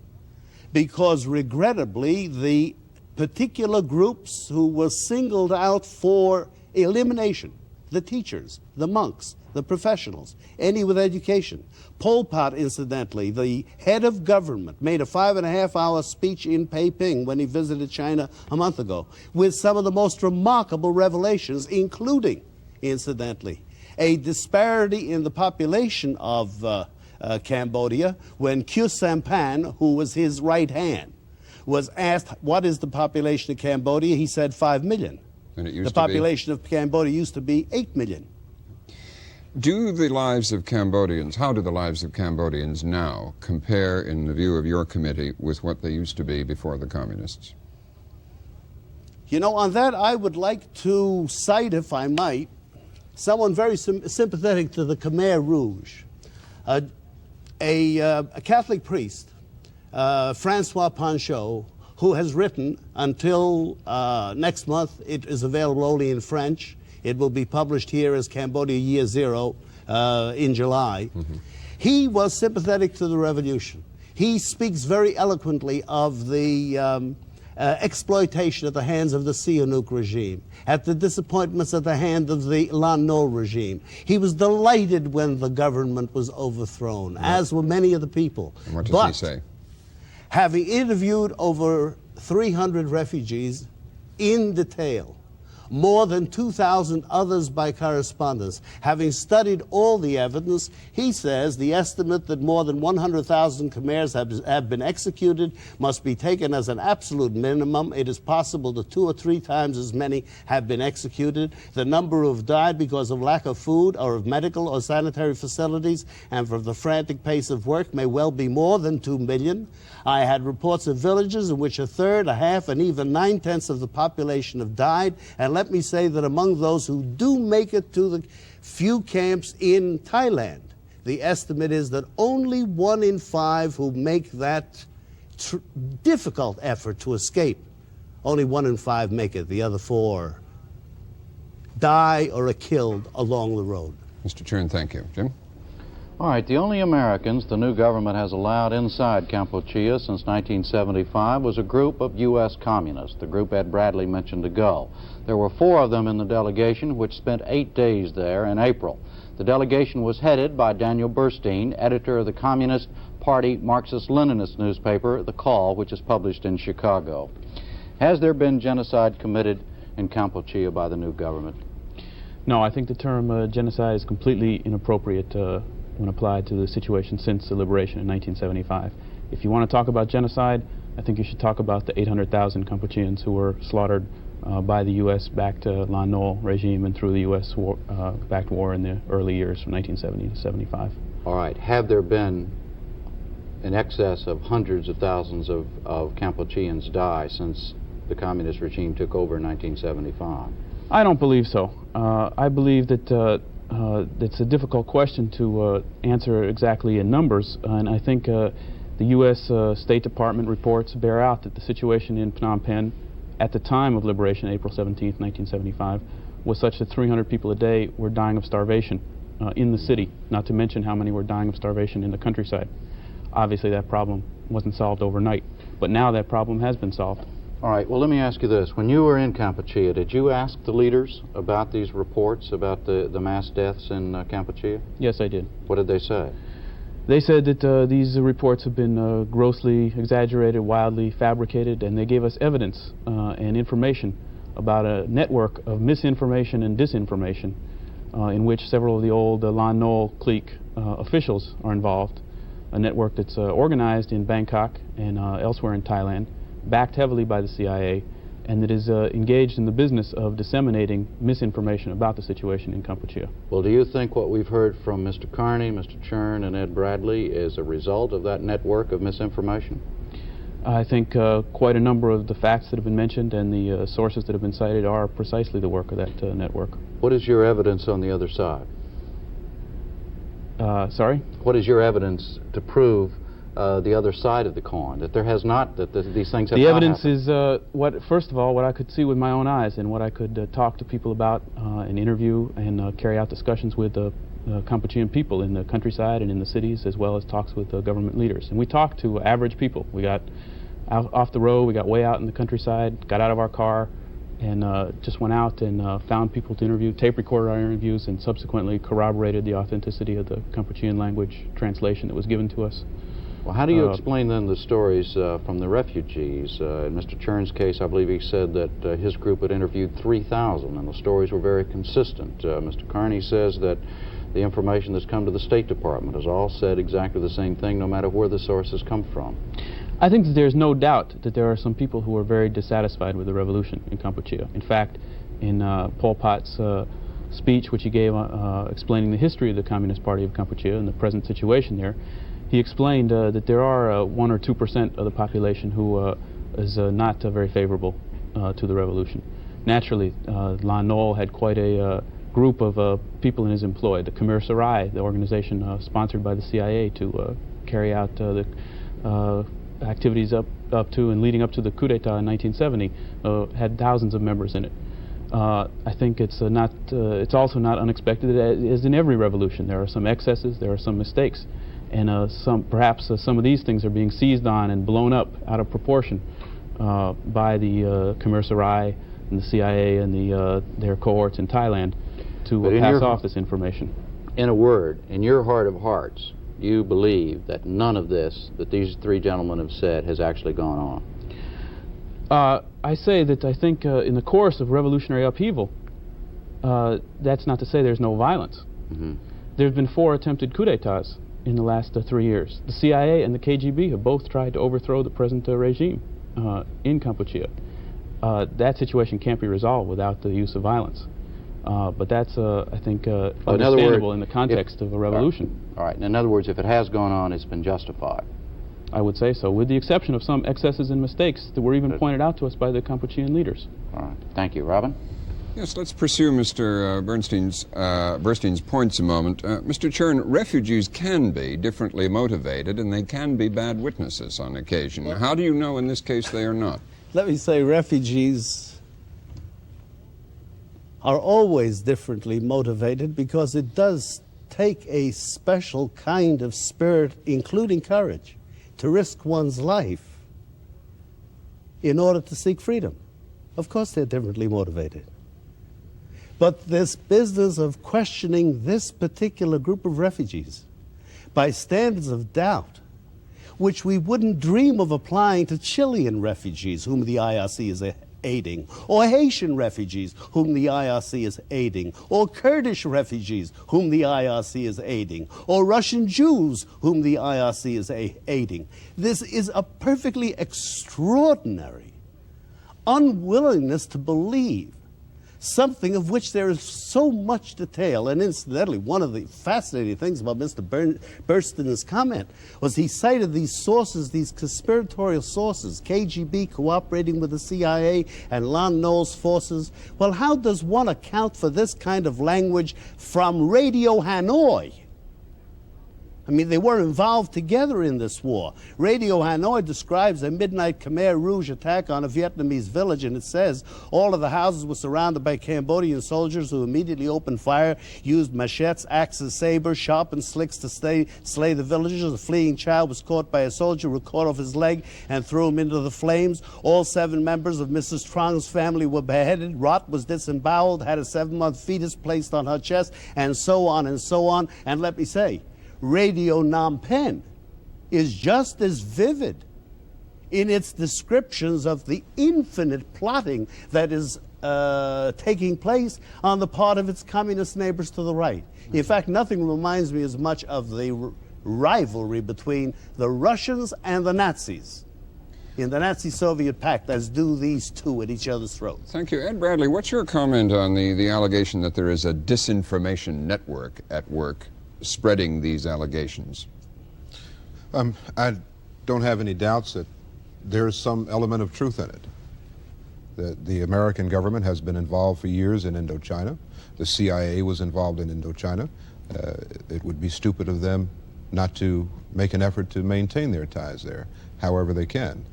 Because regrettably, the particular groups who were singled out for elimination, the teachers, the monks, the professionals, any with education. Pol Pot, incidentally, the head of government, made a 5.5-hour speech in Peiping when he visited China a month ago with some of the most remarkable revelations, including, incidentally, a disparity in the population of Cambodia when Khieu Samphan, who was his right hand, was asked, what is the population of Cambodia? He said 5 million. And it used the population of Cambodia used to be 8 million. Do the lives of Cambodians, how do the lives of Cambodians now compare, in the view of your committee, with what they used to be before the communists? You know, on that I would like to cite, if I might, someone very sympathetic to the Khmer Rouge, a Catholic priest, Francois Panchot, who has written until next month. It is available only in French. It will be published here as Cambodia Year Zero in July. He was sympathetic to the revolution. He speaks very eloquently of the exploitation at the hands of the Sihanouk regime, at the disappointments at the hand of the Lon Nol regime. He was delighted when the government was overthrown, as were many of the people. And what does he say? Having interviewed over 300 refugees in detail, more than 2,000 others by correspondence, having studied all the evidence, he says the estimate that more than 100,000 Khmers have been executed must be taken as an absolute minimum. It is possible that 2 or 3 times as many have been executed. The number who have died because of lack of food or of medical or sanitary facilities and for the frantic pace of work may well be more than 2 million. I had reports of villages in which 1/3, 1/2, and even 9/10 of the population have died. And let me say that among those who do make it to the few camps in Thailand, the estimate is that only 1 in 5 who make that difficult effort to escape, only 1 in 5 make it. The other 4 die or are killed along the road. Mr. Chern, thank you. Jim? All right, the only Americans the new government has allowed inside Kampuchea since 1975 was a group of U.S. communists, the group Ed Bradley mentioned ago. There were 4 of them in the delegation, which spent 8 days there in April. The delegation was headed by Daniel Burstein, editor of the Communist Party Marxist-Leninist newspaper, The Call, which is published in Chicago. Has there been genocide committed in Kampuchea by the new government? No, I think the term genocide is completely inappropriate when applied to the situation since the liberation in 1975. If you want to talk about genocide, I think you should talk about the 800,000 Kampucheans who were slaughtered by the U.S.-backed Lon Nol regime and through the U.S.-backed war in the early years from 1970 to 75. All right. Have there been in excess of hundreds of thousands of Kampucheans die since the communist regime took over in 1975? I don't believe so. I believe that it's a difficult question to answer exactly in numbers, and I think the U.S. State Department reports bear out that the situation in Phnom Penh at the time of liberation, April 17th, 1975, was such that 300 people a day were dying of starvation in the city, not to mention how many were dying of starvation in the countryside. Obviously that problem wasn't solved overnight, but now that problem has been solved. All right, well, let me ask you this. When you were in Kampuchea, did you ask the leaders about these reports about the mass deaths in Kampuchea? Yes, I did. What did they say? They said that these reports have been grossly exaggerated, wildly fabricated, and they gave us evidence and information about a network of misinformation and disinformation in which several of the old Lon Nol clique officials are involved, a network that's organized in Bangkok and elsewhere in Thailand, backed heavily by the CIA, and that is engaged in the business of disseminating misinformation about the situation in Kampuchea. Well, do you think what we've heard from Mr. Carney, Mr. Chern, and Ed Bradley is a result of that network of misinformation? I think quite a number of the facts that have been mentioned and the sources that have been cited are precisely the work of that network. What is your evidence on the other side? Sorry? What is your evidence to prove the other side of the coin, that there has not, that these things have the not evidence happened? is, first of all, what I could see with my own eyes and what I could talk to people about and interview and carry out discussions with Kampuchean people in the countryside and in the cities, as well as talks with government leaders. And we talked to average people. We got out, off the road, we got way out in the countryside, got out of our car, and just went out and found people to interview, tape recorded our interviews, and subsequently corroborated the authenticity of the Kampuchean language translation that was given to us. Well, how do you explain then the stories from the refugees? In Mr. Chern's case, I believe he said that his group had interviewed 3,000, and the stories were very consistent. Mr. Carney says that the information that's come to the State Department has all said exactly the same thing, no matter where the sources come from. I think that there's no doubt that there are some people who are very dissatisfied with the revolution in Kampuchea. In fact, in Pol Pot's speech, which he gave explaining the history of the Communist Party of Kampuchea and the present situation there, he explained that there are 1 or 2% of the population who is not very favorable to the revolution. Naturally, Lon Nol had quite a group of people in his employ, the Khmer Sarai, the organization sponsored by the CIA to carry out the activities up to and leading up to the coup d'etat in 1970, had thousands of members in it. I think it's also not unexpected, as in every revolution. There are some excesses, there are some mistakes. And perhaps some of these things are being seized on and blown up out of proportion by the Khmer Sarai and the CIA and their cohorts in Thailand to pass off this information. In a word, in your heart of hearts, you believe that none of this that these three gentlemen have said has actually gone on? I say that I think in the course of revolutionary upheaval, that's not to say there's no violence. Mm-hmm. There have been 4 attempted coup d'etats in the last 3 years. The CIA and the KGB have both tried to overthrow the present regime in Kampuchea. That situation can't be resolved without the use of violence. But that's, I think, understandable in the context of a revolution. All right. In other words, if it has gone on, it's been justified. I would say so, with the exception of some excesses and mistakes that were even pointed out to us by the Kampuchean leaders. All right. Thank you. Robin? Yes, let's pursue Mr. Bernstein's points a moment. Mr. Chern, refugees can be differently motivated, and they can be bad witnesses on occasion. How do you know in this case they are not? Let me say refugees are always differently motivated because it does take a special kind of spirit, including courage, to risk one's life in order to seek freedom. Of course they're differently motivated. But this business of questioning this particular group of refugees by standards of doubt, which we wouldn't dream of applying to Chilean refugees, whom the IRC is aiding, or Haitian refugees whom the IRC is aiding, or Kurdish refugees whom the IRC is aiding, or Russian Jews whom the IRC is aiding. This is a perfectly extraordinary unwillingness to believe something of which there is so much detail. And incidentally, one of the fascinating things about Mr. Burston's comment was he cited these sources, these conspiratorial sources, KGB cooperating with the CIA and Lon Nol's forces. Well, how does one account for this kind of language from Radio Hanoi? I mean, they were involved together in this war. Radio Hanoi describes a midnight Khmer Rouge attack on a Vietnamese village, and it says all of the houses were surrounded by Cambodian soldiers who immediately opened fire, used machetes, axes, sabers, sharpened slicks to slay the villagers. A fleeing child was caught by a soldier who caught off his leg and threw him into the flames. All 7 members of Mrs. Trong's family were beheaded. Rot was disemboweled, had a 7-month fetus placed on her chest, and so on and so on. And let me say, Radio Phnom Penh is just as vivid in its descriptions of the infinite plotting that is taking place on the part of its communist neighbors to the right. In fact, nothing reminds me as much of the rivalry between the Russians and the Nazis in the Nazi-Soviet pact as do these two at each other's throats. Thank you. Ed Bradley, what's your comment on the allegation that there is a disinformation network at work spreading these allegations? I don't have any doubts that there's some element of truth in it. The American government has been involved for years in Indochina. The CIA was involved in Indochina. It would be stupid of them not to make an effort to maintain their ties there, however they can.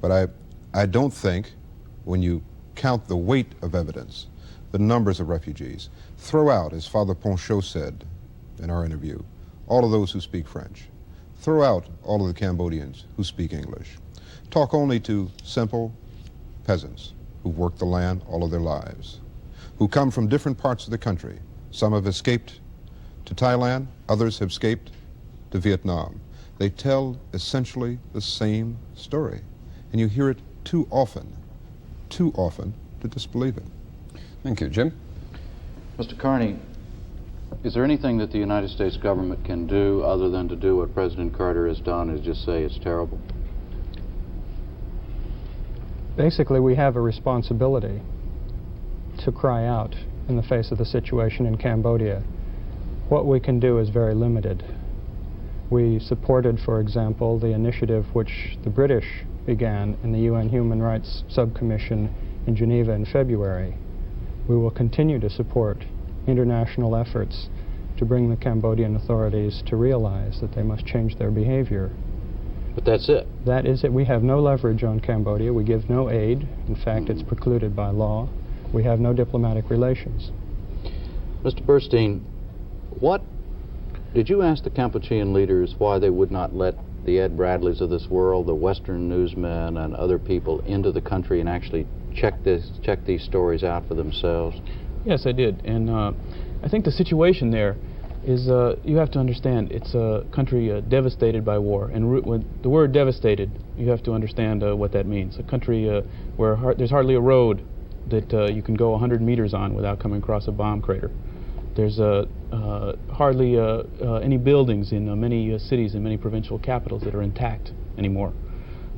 But I don't think, when you count the weight of evidence, the numbers of refugees, throw out, as Father Ponchot said in our interview, all of those who speak French. Throw out all of the Cambodians who speak English. Talk only to simple peasants who've worked the land all of their lives, who come from different parts of the country. Some have escaped to Thailand, others have escaped to Vietnam. They tell essentially the same story, and you hear it too often to disbelieve it. Thank you. Jim? Mr. Carney, is there anything that the United States government can do other than to do what President Carter has done, is just say it's terrible? Basically, we have a responsibility to cry out in the face of the situation in Cambodia. What we can do is very limited. We supported, for example, the initiative which the British began in the UN Human Rights Subcommission in Geneva in February. We will continue to support international efforts to bring the Cambodian authorities to realize that they must change their behavior. But that's it. That is it. We have no leverage on Cambodia. We give no aid. In fact, it's precluded by law. We have no diplomatic relations. Mr. Burstein, what did you ask the Kampuchean leaders why they would not let the Ed Bradleys of this world, the Western newsmen and other people into the country and actually check these stories out for themselves? Yes, I did. And I think the situation there is, you have to understand, it's a country devastated by war. And with the word devastated, you have to understand what that means. A country where there's hardly a road that you can go 100 meters on without coming across a bomb crater. There's hardly any buildings in many cities and many provincial capitals that are intact anymore.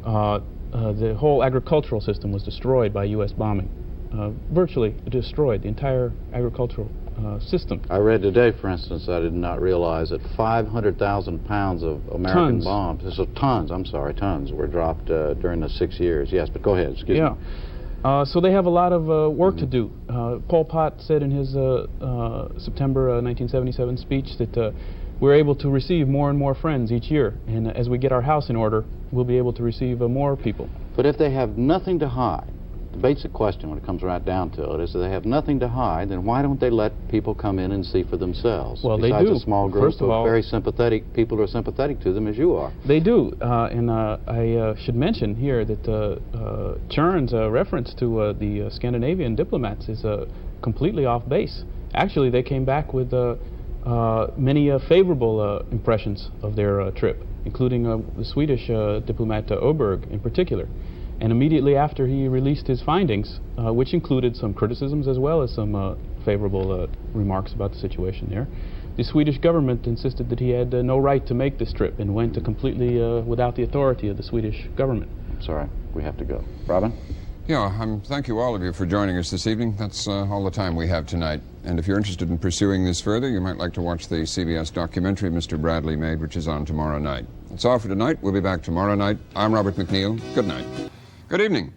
The whole agricultural system was destroyed by U.S. bombing. Virtually destroyed the entire agricultural system. I read today, for instance, I did not realize that 500,000 pounds of American bombs, so tons were dropped during the 6 years. Yes, but go ahead, excuse me. So they have a lot of work to do. Pol Pot said in his September 1977 speech that we're able to receive more and more friends each year, and as we get our house in order, we'll be able to receive more people. But if they have nothing to hide, the basic question when it comes right down to it is that they have nothing to hide, then why don't they let people come in and see for themselves? Well, Besides they do. A small group First of of all, very sympathetic people who are sympathetic to them as you are. They do, and I should mention here that Chern's reference to the Scandinavian diplomats is completely off base. Actually, they came back with many favorable impressions of their trip, including the Swedish diplomat Oberg in particular. And immediately after he released his findings, which included some criticisms as well as some favorable remarks about the situation there, the Swedish government insisted that he had no right to make this trip and went completely without the authority of the Swedish government. I'm sorry, we have to go. Robin? Yeah, thank you all of you for joining us this evening. That's all the time we have tonight. And if you're interested in pursuing this further, you might like to watch the CBS documentary Mr. Bradley made, which is on tomorrow night. That's all for tonight. We'll be back tomorrow night. I'm Robert McNeil. Good night. Good evening.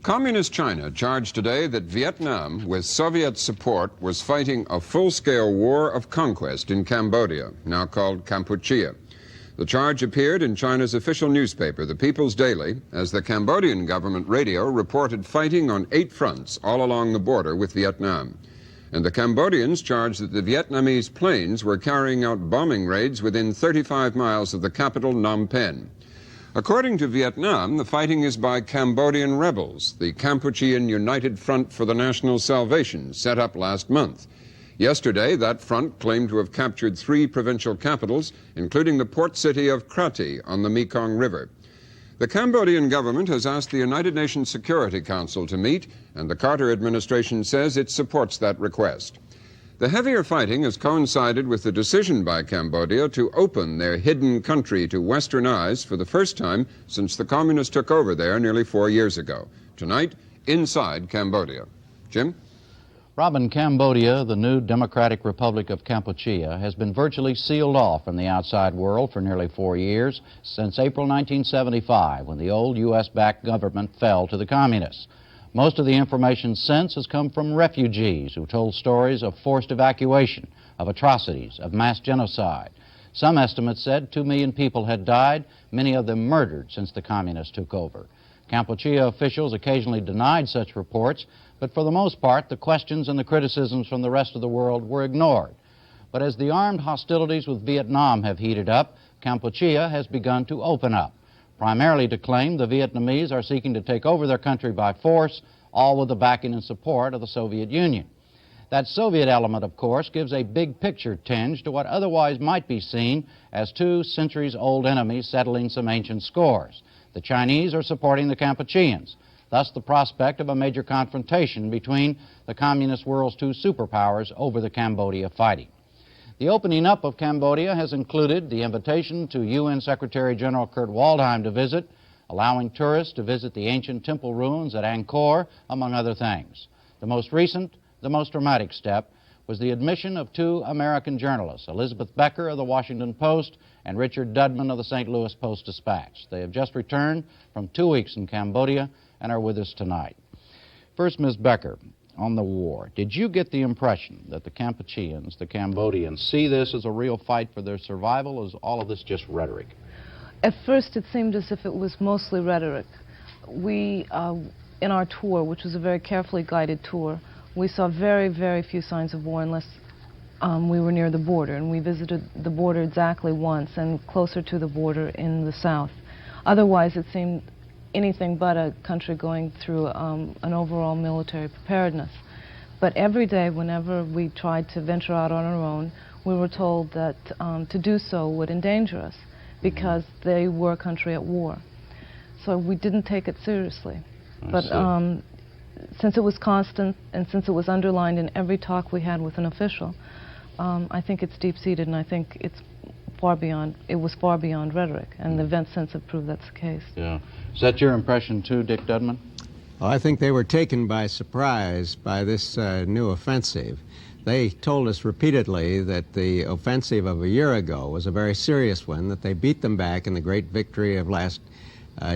Communist China charged today that Vietnam, with Soviet support, was fighting a full-scale war of conquest in Cambodia, now called Kampuchea. The charge appeared in China's official newspaper, the People's Daily, as the Cambodian government radio reported fighting on 8 fronts all along the border with Vietnam. And the Cambodians charged that the Vietnamese planes were carrying out bombing raids within 35 miles of the capital, Phnom Penh. According to Vietnam, the fighting is by Cambodian rebels, the Kampuchean United Front for the National Salvation, set up last month. Yesterday, that front claimed to have captured 3 provincial capitals, including the port city of Kratie on the Mekong River. The Cambodian government has asked the United Nations Security Council to meet, and the Carter administration says it supports that request. The heavier fighting has coincided with the decision by Cambodia to open their hidden country to Western eyes for the first time since the communists took over there nearly 4 years ago. Tonight, inside Cambodia. Jim? Robin, Cambodia, the new Democratic Republic of Kampuchea, has been virtually sealed off from the outside world for nearly 4 years, since April 1975, when the old U.S.-backed government fell to the communists. Most of the information since has come from refugees who told stories of forced evacuation, of atrocities, of mass genocide. Some estimates said 2 million people had died, many of them murdered since the communists took over. Kampuchea officials occasionally denied such reports, but for the most part, the questions and the criticisms from the rest of the world were ignored. But as the armed hostilities with Vietnam have heated up, Kampuchea has begun to open up, primarily to claim the Vietnamese are seeking to take over their country by force, all with the backing and support of the Soviet Union. That Soviet element, of course, gives a big picture tinge to what otherwise might be seen as 2 centuries-old enemies settling some ancient scores. The Chinese are supporting the Kampucheans, thus the prospect of a major confrontation between the communist world's 2 superpowers over the Cambodia fighting. The opening up of Cambodia has included the invitation to UN Secretary General Kurt Waldheim to visit, allowing tourists to visit the ancient temple ruins at Angkor, among other things. The most recent, the most dramatic step was the admission of 2 American journalists, Elizabeth Becker of the Washington Post and Richard Dudman of the St. Louis Post-Dispatch. They have just returned from 2 weeks in Cambodia and are with us tonight. First, Ms. Becker, on the war, did you get the impression that the Kampucheans, the Cambodians, see this as a real fight for their survival, or is all of this just rhetoric? At first, it seemed as if it was mostly rhetoric. We, in our tour, which was a very carefully guided tour, we saw very, very few signs of war unless we were near the border, and we visited the border exactly once and closer to the border in the south. Otherwise, it seemed anything but a country going through an overall military preparedness. But every day, whenever we tried to venture out on our own, we were told that to do so would endanger us because they were a country at war. So we didn't take it seriously. But since it was constant and since it was underlined in every talk we had with an official, I think it's deep-seated, and I think it was far beyond rhetoric, and the events since have proved that's the case. Yeah. Is that your impression too, Dick Dudman? Well, I think they were taken by surprise by this new offensive. They told us repeatedly that the offensive of a year ago was a very serious one, that they beat them back in the great victory of last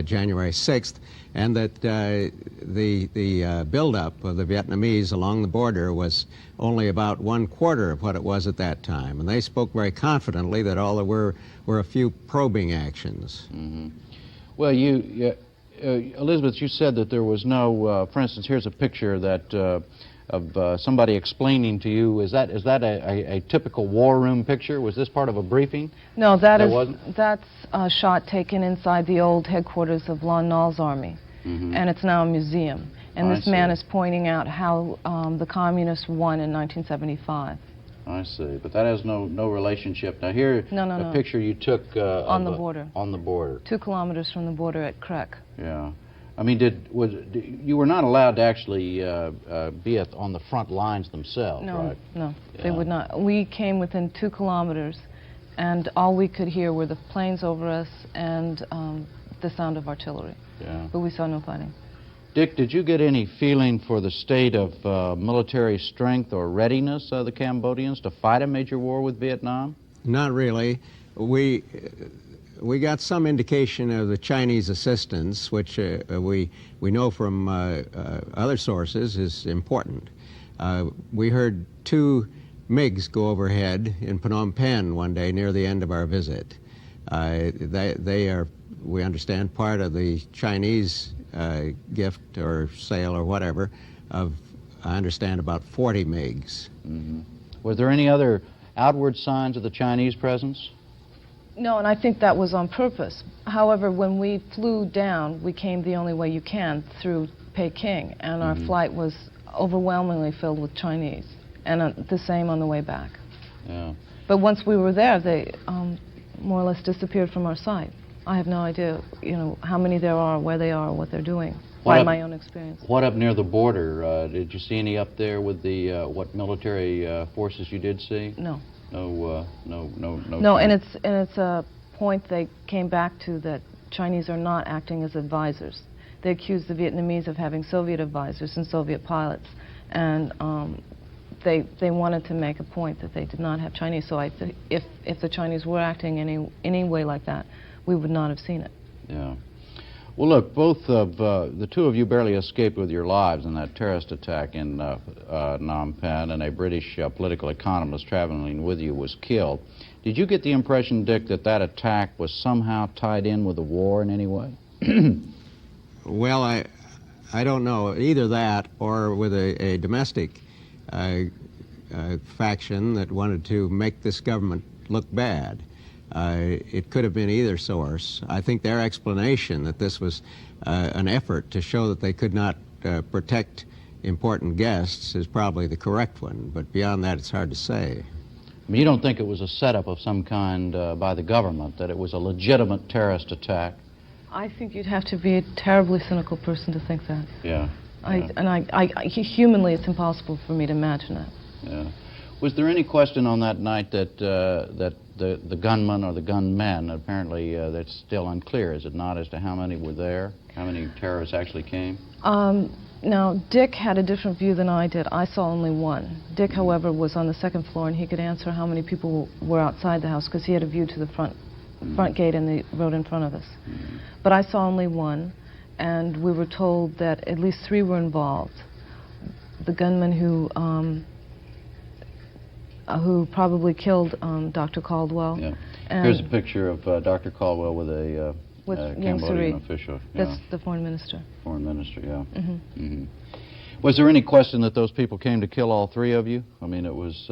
January 6th, and that the buildup of the Vietnamese along the border was only about 1/4 of what it was at that time. And they spoke very confidently that all there were a few probing actions. Mm-hmm. Well, Elizabeth, you said that there was no, for instance, here's a picture that of somebody explaining to you. Is that a typical war room picture? Was this part of a briefing? No, that's a shot taken inside the old headquarters of Lon Nol's army, and it's now a museum. And this man is pointing out how the communists won in 1975. I see, but that has no relationship. Now here, a picture you took on the border. On the border. 2 kilometers from the border at Krek. Yeah. I mean, you were not allowed to actually be on the front lines themselves, No, right? no, Yeah. they would not. We came within 2 kilometers, and all we could hear were the planes over us and the sound of artillery. Yeah. But we saw no fighting. Dick, did you get any feeling for the state of military strength or readiness of the Cambodians to fight a major war with Vietnam? Not really. We got some indication of the Chinese assistance, which we know from other sources is important. We heard 2 MiGs go overhead in Phnom Penh one day near the end of our visit. They are, we understand, part of the Chinese gift or sale or whatever of, I understand, about 40 MiGs. Mm-hmm. Was there any other outward signs of the Chinese presence? No, and I think that was on purpose. However, when we flew down, we came the only way you can, through Peking, and our flight was overwhelmingly filled with Chinese, and the same on the way back. Yeah. But once we were there, they more or less disappeared from our sight. I have no idea, you know, how many there are, where they are, what they're doing, by my own experience. What up near the border? Did you see any up there with the what military forces you did see? No. No, No, and it's a point they came back to, that Chinese are not acting as advisors. They accused the Vietnamese of having Soviet advisors and Soviet pilots, and they wanted to make a point that they did not have Chinese. So if the Chinese were acting any way like that, we would not have seen it. Yeah. Well, look, both of the 2 of you barely escaped with your lives in that terrorist attack in Phnom Penh, and a British political economist traveling with you was killed. Did you get the impression, Dick, that that attack was somehow tied in with the war in any way? Well, I don't know. Either that or with a domestic faction that wanted to make this government look bad. It could have been either source. I think their explanation that this was an effort to show that they could not protect important guests is probably the correct one, but beyond that it's hard to say. I mean, you don't think it was a setup of some kind by the government, that it was a legitimate terrorist attack? I think you'd have to be a terribly cynical person to think that. Yeah. Humanly, it's impossible for me to imagine that. Yeah. Was there any question on that night that the gunman or the gunmen, apparently that's still unclear, is it not, as to how many were there, how many terrorists actually came? Now, Dick had a different view than I did. I saw only 1. Dick, however, was on the 2nd floor, and he could answer how many people were outside the house, because he had a view to the front gate and the road in front of us. But I saw only 1, and we were told that at least 3 were involved. The gunman who probably killed Dr. Caldwell. Yeah. Here's a picture of Dr. Caldwell with a Cambodian official. That's the foreign minister. Foreign minister, yeah. Mm-hmm. Mm-hmm. Was there any question that those people came to kill all 3 of you? I mean, it was...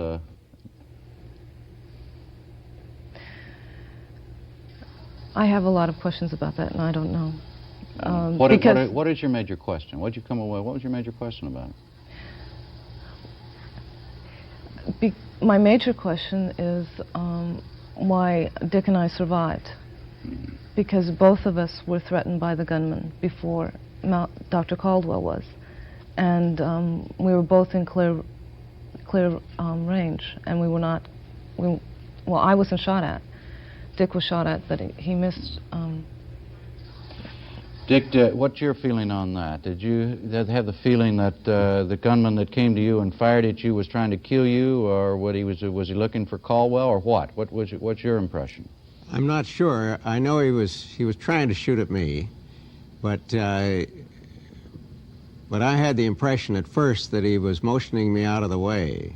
I have a lot of questions about that, and I don't know. What is your major question? What did you come away? What was your major question about? My major question is why Dick and I survived. Because both of us were threatened by the gunman before Dr. Caldwell was. And we were both in clear range, and we were not... well, I wasn't shot at. Dick was shot at, but he missed... Dick, what's your feeling on that? Did you have the feeling that the gunman that came to you and fired at you was trying to kill you, or was he looking for Caldwell, or what? What's your impression? I'm not sure. I know he was trying to shoot at me, but I had the impression at first that he was motioning me out of the way.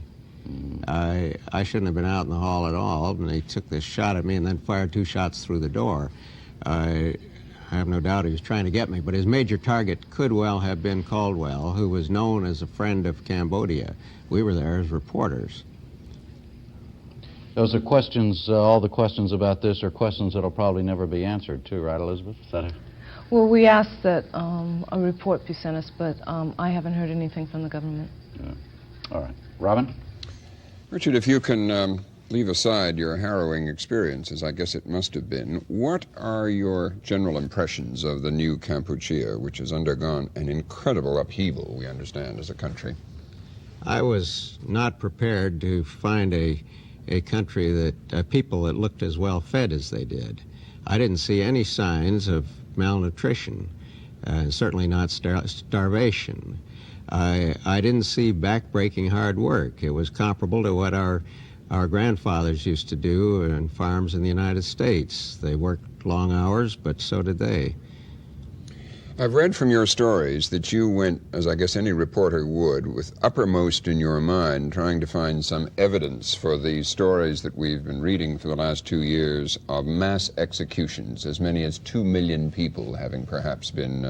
I shouldn't have been out in the hall at all, and he took this shot at me and then fired 2 shots through the door. I have no doubt he was trying to get me, but his major target could well have been Caldwell, who was known as a friend of Cambodia. We were there as reporters. Those are questions, all the questions about this are questions that'll probably never be answered, too, right, Elizabeth? Is that it? Well, we asked that a report be sent us, but I haven't heard anything from the government. Yeah. All right. Robin? Richard, if you can leave aside your harrowing experiences, I guess it must have been, what are your general impressions of the new Kampuchea, which has undergone an incredible upheaval, we understand, as a country? I was not prepared to find a country that, people that looked as well fed as they did. I didn't see any signs of malnutrition, certainly not starvation. I didn't see back-breaking hard work. It was comparable to what our grandfathers used to do in farms in the United States. They worked long hours, but so did they. I've read from your stories that you went, as I guess any reporter would, with uppermost in your mind trying to find some evidence for the stories that we've been reading for the last 2 years of mass executions, as many as 2 million people having perhaps been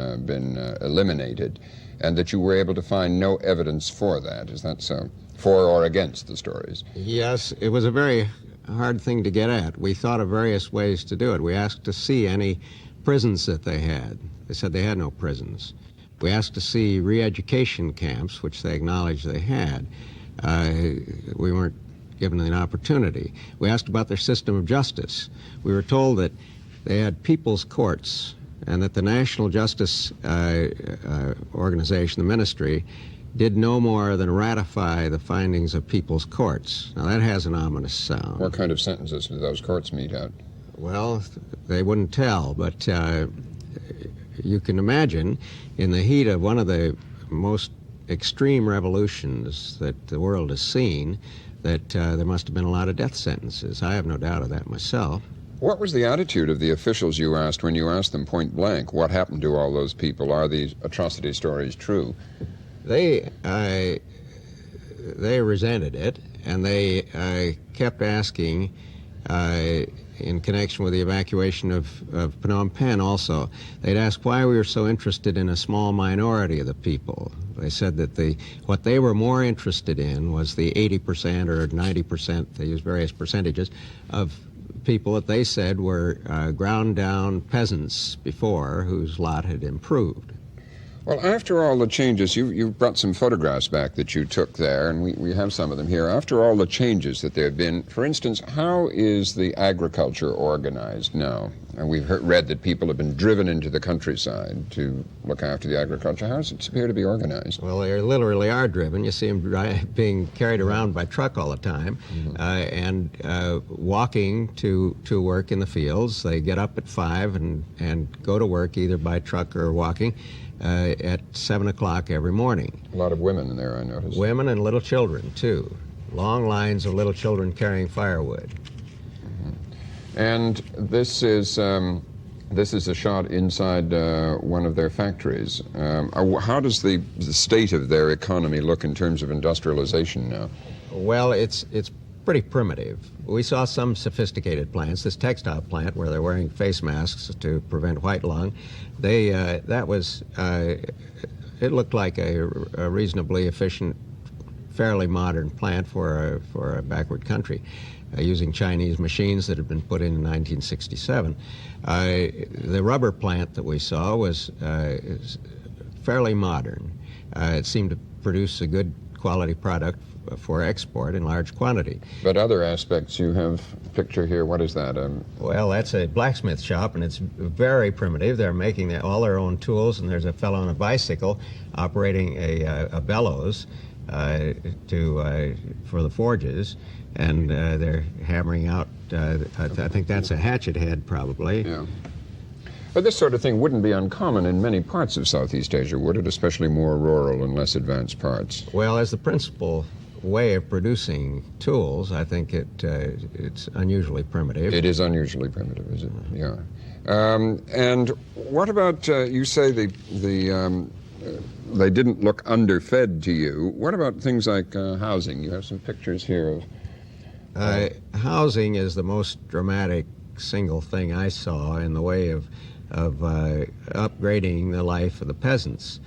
eliminated, and that you were able to find no evidence for that. Is that so? For or against the stories? Yes, it was a very hard thing to get at. We thought of various ways to do it. We asked to see any prisons that they had. They said they had no prisons. We asked to see re-education camps, which they acknowledged they had. We weren't given an opportunity. We asked about their system of justice. We were told that they had people's courts and that the National Justice Organization, the ministry, did no more than ratify the findings of people's courts. Now that has an ominous sound. What kind of sentences did those courts mete out? Well, they wouldn't tell, but you can imagine in the heat of one of the most extreme revolutions that the world has seen that there must have been a lot of death sentences. I have no doubt of that myself. What was the attitude of the officials you asked when you asked them point blank, what happened to all those people? Are these atrocity stories true? They resented it, and they kept asking in connection with the evacuation of Phnom Penh also. They'd ask why we were so interested in a small minority of the people. They said that what they were more interested in was the 80% or 90%, they used various percentages, of people that they said were ground-down peasants before whose lot had improved. Well, after all the changes, you've brought some photographs back that you took there, and we have some of them here. After all the changes that there have been, for instance, how is the agriculture organized now? And we've read that people have been driven into the countryside to look after the agriculture. How does it appear to be organized? Well, they literally are driven. You see them being carried around by truck all the time, and walking to work in the fields. They get up at 5 and go to work either by truck or walking. At 7 o'clock every morning. A lot of women in there, I noticed. Women and little children, too. Long lines of little children carrying firewood. And this is a shot inside one of their factories. How does the state of their economy look in terms of industrialization now? Well, it's pretty primitive. We saw some sophisticated plants. This textile plant where they're wearing face masks to prevent white lung, it looked like a reasonably efficient, fairly modern plant for a backward country, using Chinese machines that had been put in 1967. The rubber plant that we saw was fairly modern. It seemed to produce a good quality product for export in large quantity. But other aspects you have picture here, what is that? Well, that's a blacksmith shop, and it's very primitive. They're making all their own tools, and there's a fellow on a bicycle operating a bellows for the forges, and they're hammering out, I think that's a hatchet head probably. Yeah. But this sort of thing wouldn't be uncommon in many parts of Southeast Asia, would it? Especially more rural and less advanced parts. Well, as the principal way of producing tools, I think it's unusually primitive. It is unusually primitive, is it? Yeah. And what about, you say they didn't look underfed to you. What about things like housing? You have some pictures here of... Housing is the most dramatic single thing I saw in the way of upgrading the life of the peasants.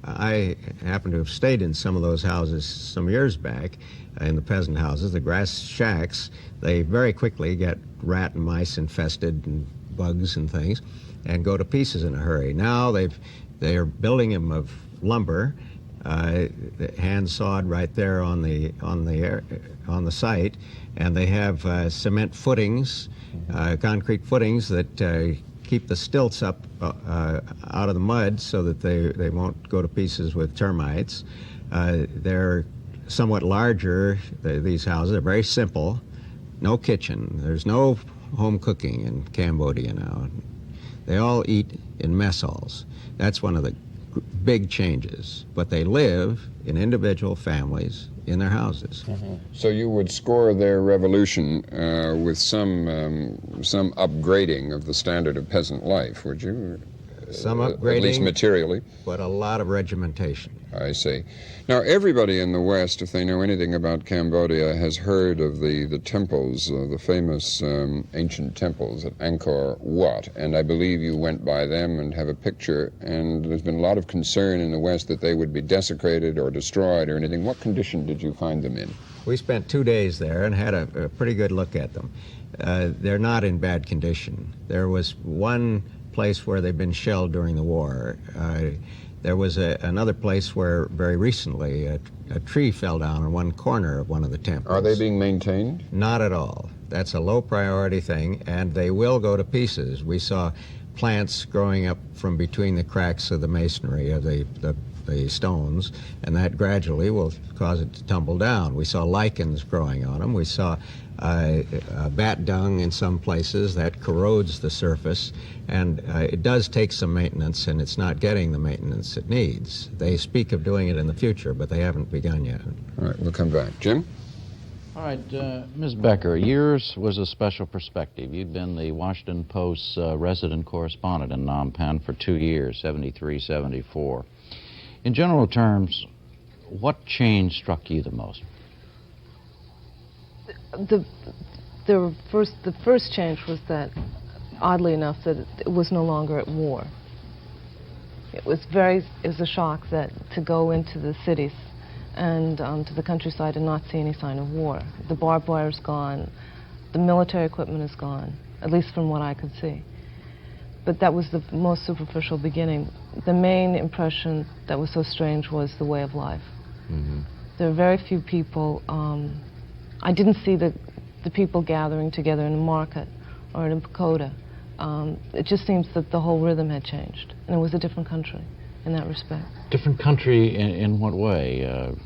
I happen to have stayed in some of those houses some years back, in the peasant houses, the grass shacks. They very quickly get rat and mice infested and bugs and things and go to pieces in a hurry. Now they are building them of lumber, hand sawed right there on the site, and they have cement footings, concrete footings that keep the stilts up out of the mud so that they won't go to pieces with termites. They're somewhat larger, these houses. They're very simple. No kitchen. There's no home cooking in Cambodia now. They all eat in mess halls. That's one of the big changes. But they live in individual families in their houses. So you would score their revolution with some upgrading of the standard of peasant life, would you? Some upgrading, at least materially. But a lot of regimentation. I see. Now, everybody in the West, if they know anything about Cambodia, has heard of the temples, the famous ancient temples at Angkor Wat, and I believe you went by them and have a picture, and there's been a lot of concern in the West that they would be desecrated or destroyed or anything. What condition did you find them in? We spent 2 days there and had a pretty good look at them. They're not in bad condition. There was one place where they've been shelled during the war. There was another place where very recently a tree fell down in one corner of one of the temples. Are they being maintained? Not at all. That's a low priority thing, and they will go to pieces. We saw plants growing up from between the cracks of the masonry of the stones, and that gradually will cause it to tumble down. We saw lichens growing on them. We saw bat dung in some places that corrodes the surface, and it does take some maintenance, and it's not getting the maintenance it needs. They speak of doing it in the future, but they haven't begun yet. All right, we'll come back. Jim? All right, Ms. Becker, yours was a special perspective. You'd been the Washington Post's resident correspondent in Phnom Penh for 2 years, 73, 74. In general terms, what change struck you the most? The first change was that, oddly enough, that it was no longer at war. It was a shock that to go into the cities and to the countryside and not see any sign of war. The barbed wire is gone, the military equipment is gone, at least from what I could see. But that was the most superficial beginning. The main impression that was so strange was the way of life. Mm-hmm. There are very few people. I didn't see the people gathering together in a market or in a pagoda. It just seems that the whole rhythm had changed, and it was a different country in that respect. Different country in what way?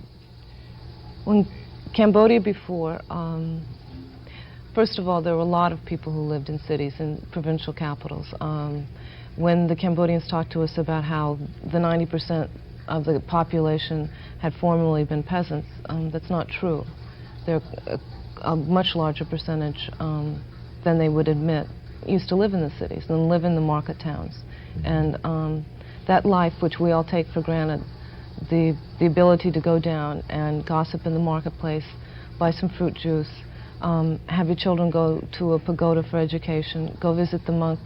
When Cambodia before, first of all, there were a lot of people who lived in cities and provincial capitals. When the Cambodians talked to us about how the 90% of the population had formerly been peasants, that's not true. They're a much larger percentage than they would admit used to live in the cities and live in the market towns. And that life, which we all take for granted, the ability to go down and gossip in the marketplace, buy some fruit juice, have your children go to a pagoda for education, go visit the monk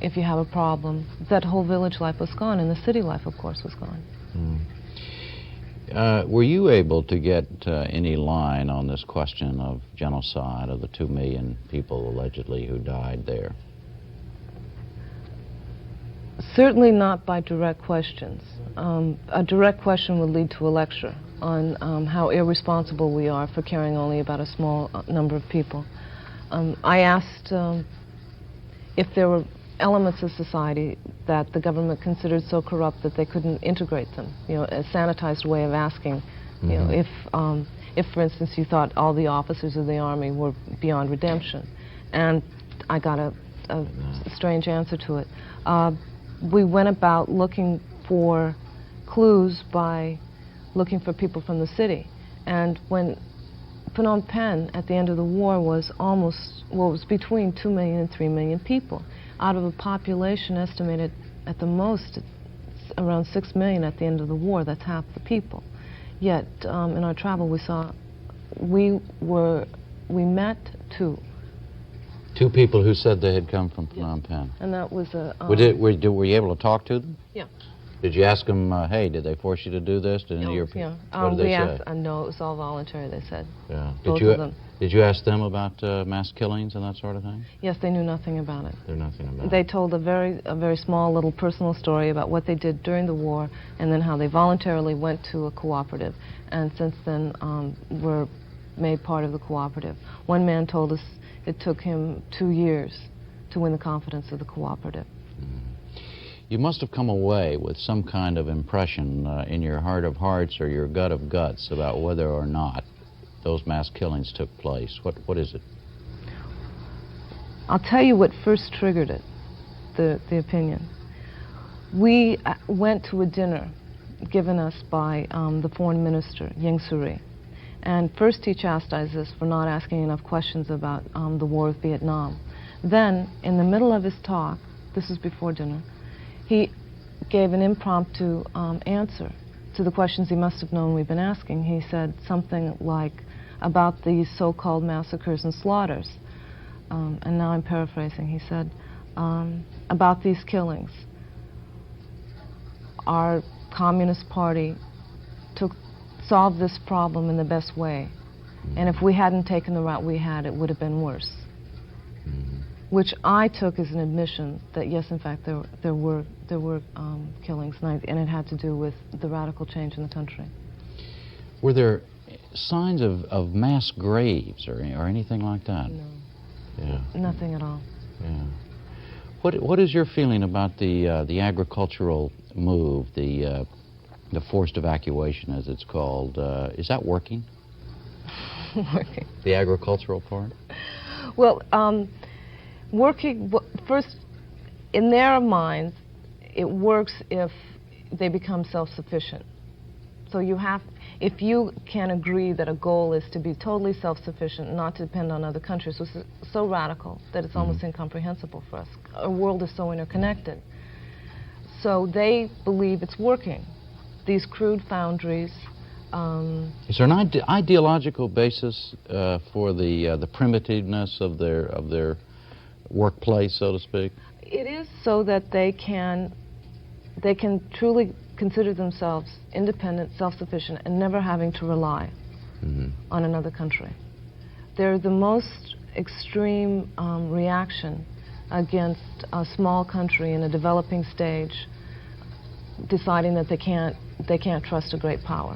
if you have a problem. That whole village life was gone, and the city life, of course, was gone. Were you able to get any line on this question of genocide of the 2 million people allegedly who died there? Certainly not by direct questions. A direct question would lead to a lecture on how irresponsible we are for caring only about a small number of people. I asked if there were elements of society that the government considered so corrupt that they couldn't integrate them. You know, a sanitized way of asking, you know, if, for instance, you thought all the officers of the army were beyond redemption. And I got a strange answer to it. We went about looking for clues by looking for people from the city. And when Phnom Penh at the end of the war was almost, well, it was between 2 million and 3 million people. Out of a population estimated at the most around 6 million at the end of the war, that's half the people. Yet in our travel we met two. 2 people who said they had come from Phnom Penh. And that was a... were you able to talk to them? Yeah. Did you ask them, hey, did they force you to do this? Did any of your Yeah. what did they say? Asked, no, it was all voluntary, they said. Yeah. Both of them. Did you ask them about mass killings and that sort of thing? Yes, they knew nothing about it. They knew nothing about it. They told a very small little personal story about what they did during the war and then how they voluntarily went to a cooperative and since then were made part of the cooperative. One man told us it took him 2 years to win the confidence of the cooperative. You must have come away with some kind of impression in your heart of hearts or your gut of guts about whether or not those mass killings took place. What is it? I'll tell you what first triggered it, the opinion. We went to a dinner given us by the foreign minister, Ying Suri. And first he chastised us for not asking enough questions about the war with Vietnam. Then, in the middle of his talk, this was before dinner, he gave an impromptu answer to the questions he must have known we've been asking. He said something like, about these so-called massacres and slaughters. And now I'm paraphrasing. He said, about these killings, our Communist Party solved this problem in the best way. And if we hadn't taken the route we had, it would have been worse. Which I took as an admission that yes, in fact, there were killings, and it had to do with the radical change in the country. Were there signs of mass graves or anything like that? No. Yeah. Nothing at all. Yeah. What is your feeling about the agricultural move, the forced evacuation, as it's called? Is that working? Working. The agricultural part? Well, working, first, in their minds, it works if they become self-sufficient. So if you can agree that a goal is to be totally self-sufficient, not to depend on other countries, which is so radical that it's almost incomprehensible for us. Our world is so interconnected. So they believe it's working. These crude foundries. Is there an ideological basis for the primitiveness of their workplace, so to speak? It is so that they can truly consider themselves independent, self-sufficient, and never having to rely on another country. They're the most extreme reaction against a small country in a developing stage deciding that they can't trust a great power.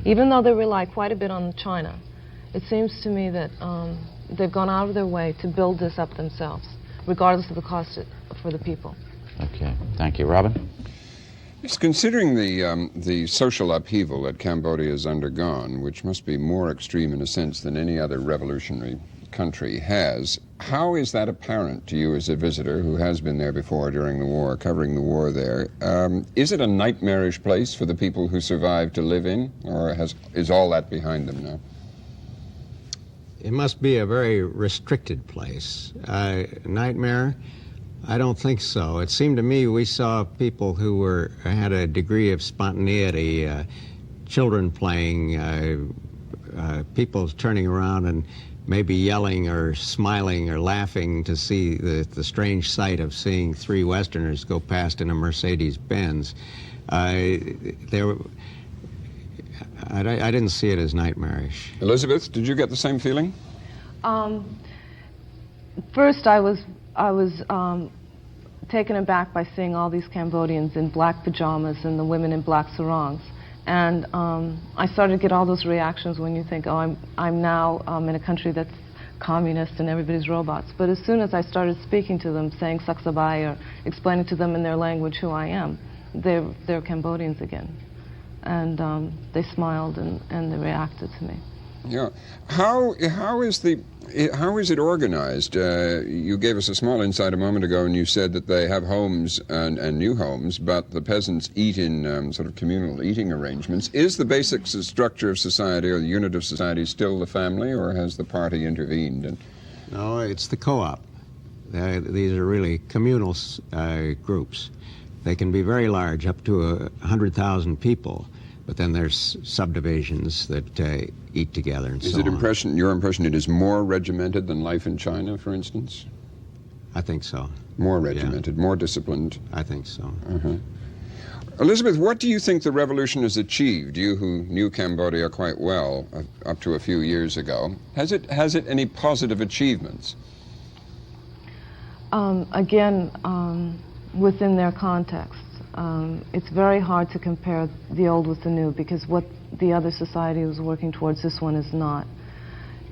Even though they rely quite a bit on China, it seems to me that they've gone out of their way to build this up themselves, regardless of the cost for the people. Okay, thank you. Robin? Yes, considering the social upheaval that Cambodia has undergone, which must be more extreme in a sense than any other revolutionary country has, how is that apparent to you as a visitor who has been there before during the war, covering the war there? Is it a nightmarish place for the people who survived to live in, or is all that behind them now? It must be a very restricted place. Nightmare? I don't think so. It seemed to me we saw people who had a degree of spontaneity, children playing, people turning around and maybe yelling or smiling or laughing to see the strange sight of seeing three Westerners go past in a Mercedes-Benz. I didn't see it as nightmarish. Elizabeth, did you get the same feeling? First, I was taken aback by seeing all these Cambodians in black pajamas and the women in black sarongs. And I started to get all those reactions when you think, oh, I'm now in a country that's communist and everybody's robots. But as soon as I started speaking to them, saying Saksabai or explaining to them in their language who I am, they're Cambodians again. And they smiled and they reacted to me. Yeah. How is it organized? You gave us a small insight a moment ago, and you said that they have homes and new homes, but the peasants eat in sort of communal eating arrangements. Is the basic structure of society or the unit of society still the family, or has the party intervened? No, it's the co-op. These are really communal groups. They can be very large, up to 100,000 people. But then there's subdivisions that eat together and so on. Is it your impression it is more regimented than life in China, for instance? I think so. More regimented, more disciplined? I think so. Elizabeth, what do you think the revolution has achieved? You who knew Cambodia quite well up to a few years ago. Has it any positive achievements? Again, within their context. It's very hard to compare the old with the new because what the other society was working towards, this one is not.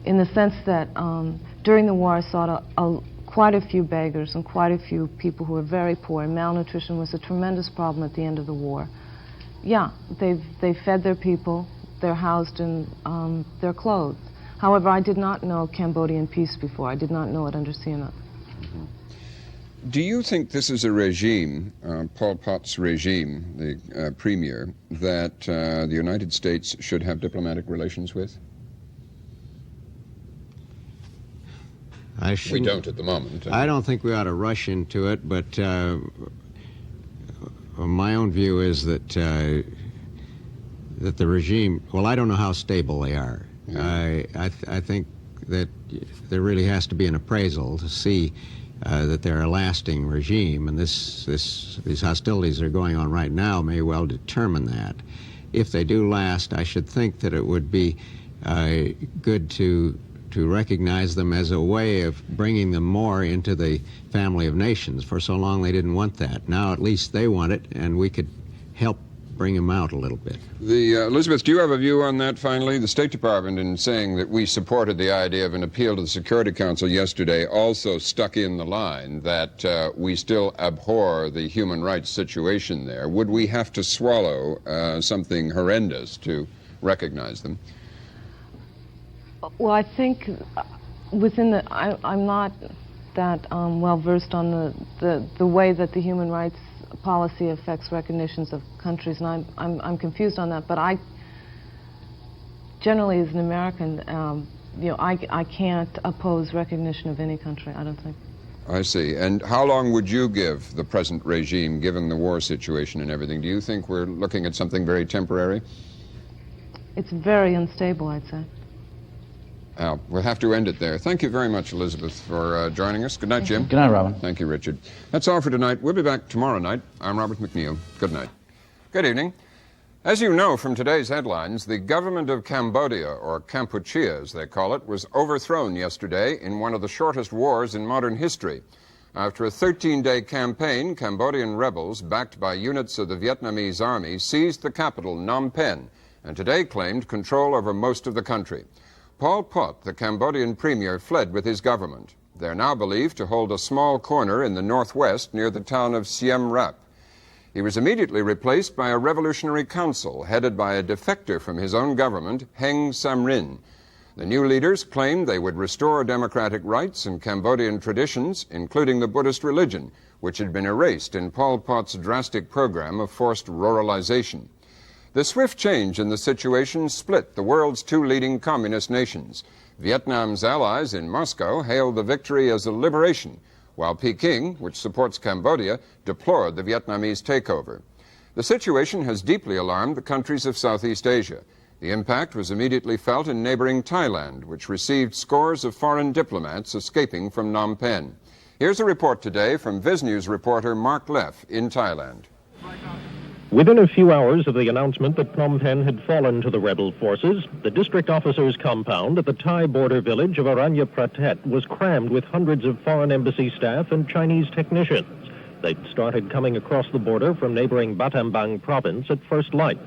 In the sense that during the war I saw quite a few beggars and quite a few people who were very poor, and malnutrition was a tremendous problem at the end of the war. Yeah, they fed their people, they're housed, and they're clothed. However, I did not know Cambodian peace before. I did not know it under Siem. Do you think this is a regime, Pol Pot's regime, the premier, that the United States should have diplomatic relations with? We don't at the moment. I don't think we ought to rush into it, but my own view is that that the regime, well, I don't know how stable they are. Yeah. I think that there really has to be an appraisal to see that they're a lasting regime, and these hostilities that are going on right now may well determine that. If they do last, I should think that it would be good to recognize them as a way of bringing them more into the family of nations. For so long they didn't want that. Now at least they want it, and we could help bring them out a little bit. Elizabeth, do you have a view on that finally? The State Department, in saying that we supported the idea of an appeal to the Security Council yesterday, also stuck in the line that we still abhor the human rights situation there. Would we have to swallow something horrendous to recognize them? Well, I think within the, I'm not that well versed on the way that the human rights policy affects recognitions of countries, and I'm confused on that. But I generally, as an American, you know, I can't oppose recognition of any country. I don't think. I see. And how long would you give the present regime, given the war situation and everything? Do you think we're looking at something very temporary? It's very unstable, I'd say. We'll have to end it there. Thank you very much, Elizabeth, for joining us. Good night, Jim. Good night, Robin. Thank you, Richard. That's all for tonight. We'll be back tomorrow night. I'm Robert McNeil. Good night. Good evening. As you know from today's headlines, the government of Cambodia, or Kampuchea as they call it, was overthrown yesterday in one of the shortest wars in modern history. After a 13-day campaign, Cambodian rebels, backed by units of the Vietnamese army, seized the capital, Phnom Penh, and today claimed control over most of the country. Pol Pot, the Cambodian premier, fled with his government. They're now believed to hold a small corner in the northwest near the town of Siem Reap. He was immediately replaced by a revolutionary council headed by a defector from his own government, Heng Samrin. The new leaders claimed they would restore democratic rights and Cambodian traditions, including the Buddhist religion, which had been erased in Pol Pot's drastic program of forced ruralization. The swift change in the situation split the world's two leading communist nations. Vietnam's allies in Moscow hailed the victory as a liberation, while Peking, which supports Cambodia, deplored the Vietnamese takeover. The situation has deeply alarmed the countries of Southeast Asia. The impact was immediately felt in neighboring Thailand, which received scores of foreign diplomats escaping from Phnom Penh. Here's a report today from Viz News reporter Mark Leff in Thailand. Within a few hours of the announcement that Phnom Penh had fallen to the rebel forces, the district officer's compound at the Thai border village of Aranya Pratet was crammed with hundreds of foreign embassy staff and Chinese technicians. They'd started coming across the border from neighboring Battambang province at first light.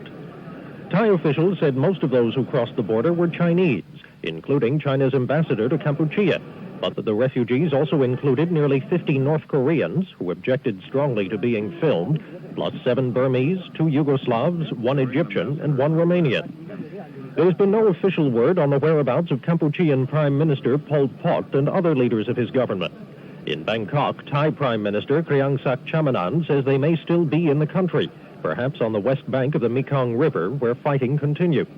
Thai officials said most of those who crossed the border were Chinese, including China's ambassador to Kampuchea, but that the refugees also included nearly 50 North Koreans who objected strongly to being filmed, plus 7 Burmese, 2 Yugoslavs, 1 Egyptian, and 1 Romanian. There has been no official word on the whereabouts of Kampuchean Prime Minister Pol Pot and other leaders of his government. In Bangkok, Thai Prime Minister Kriangsak Chamanan says they may still be in the country, perhaps on the west bank of the Mekong River, where fighting continues.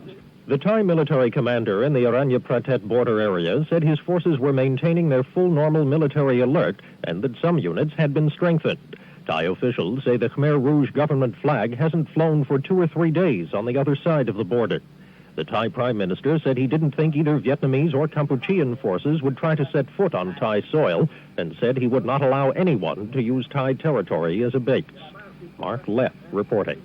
The Thai military commander in the Aranya Pratet border area said his forces were maintaining their full normal military alert and that some units had been strengthened. Thai officials say the Khmer Rouge government flag hasn't flown for 2 or 3 days on the other side of the border. The Thai prime minister said he didn't think either Vietnamese or Kampuchean forces would try to set foot on Thai soil and said he would not allow anyone to use Thai territory as a base. Mark Leff reporting.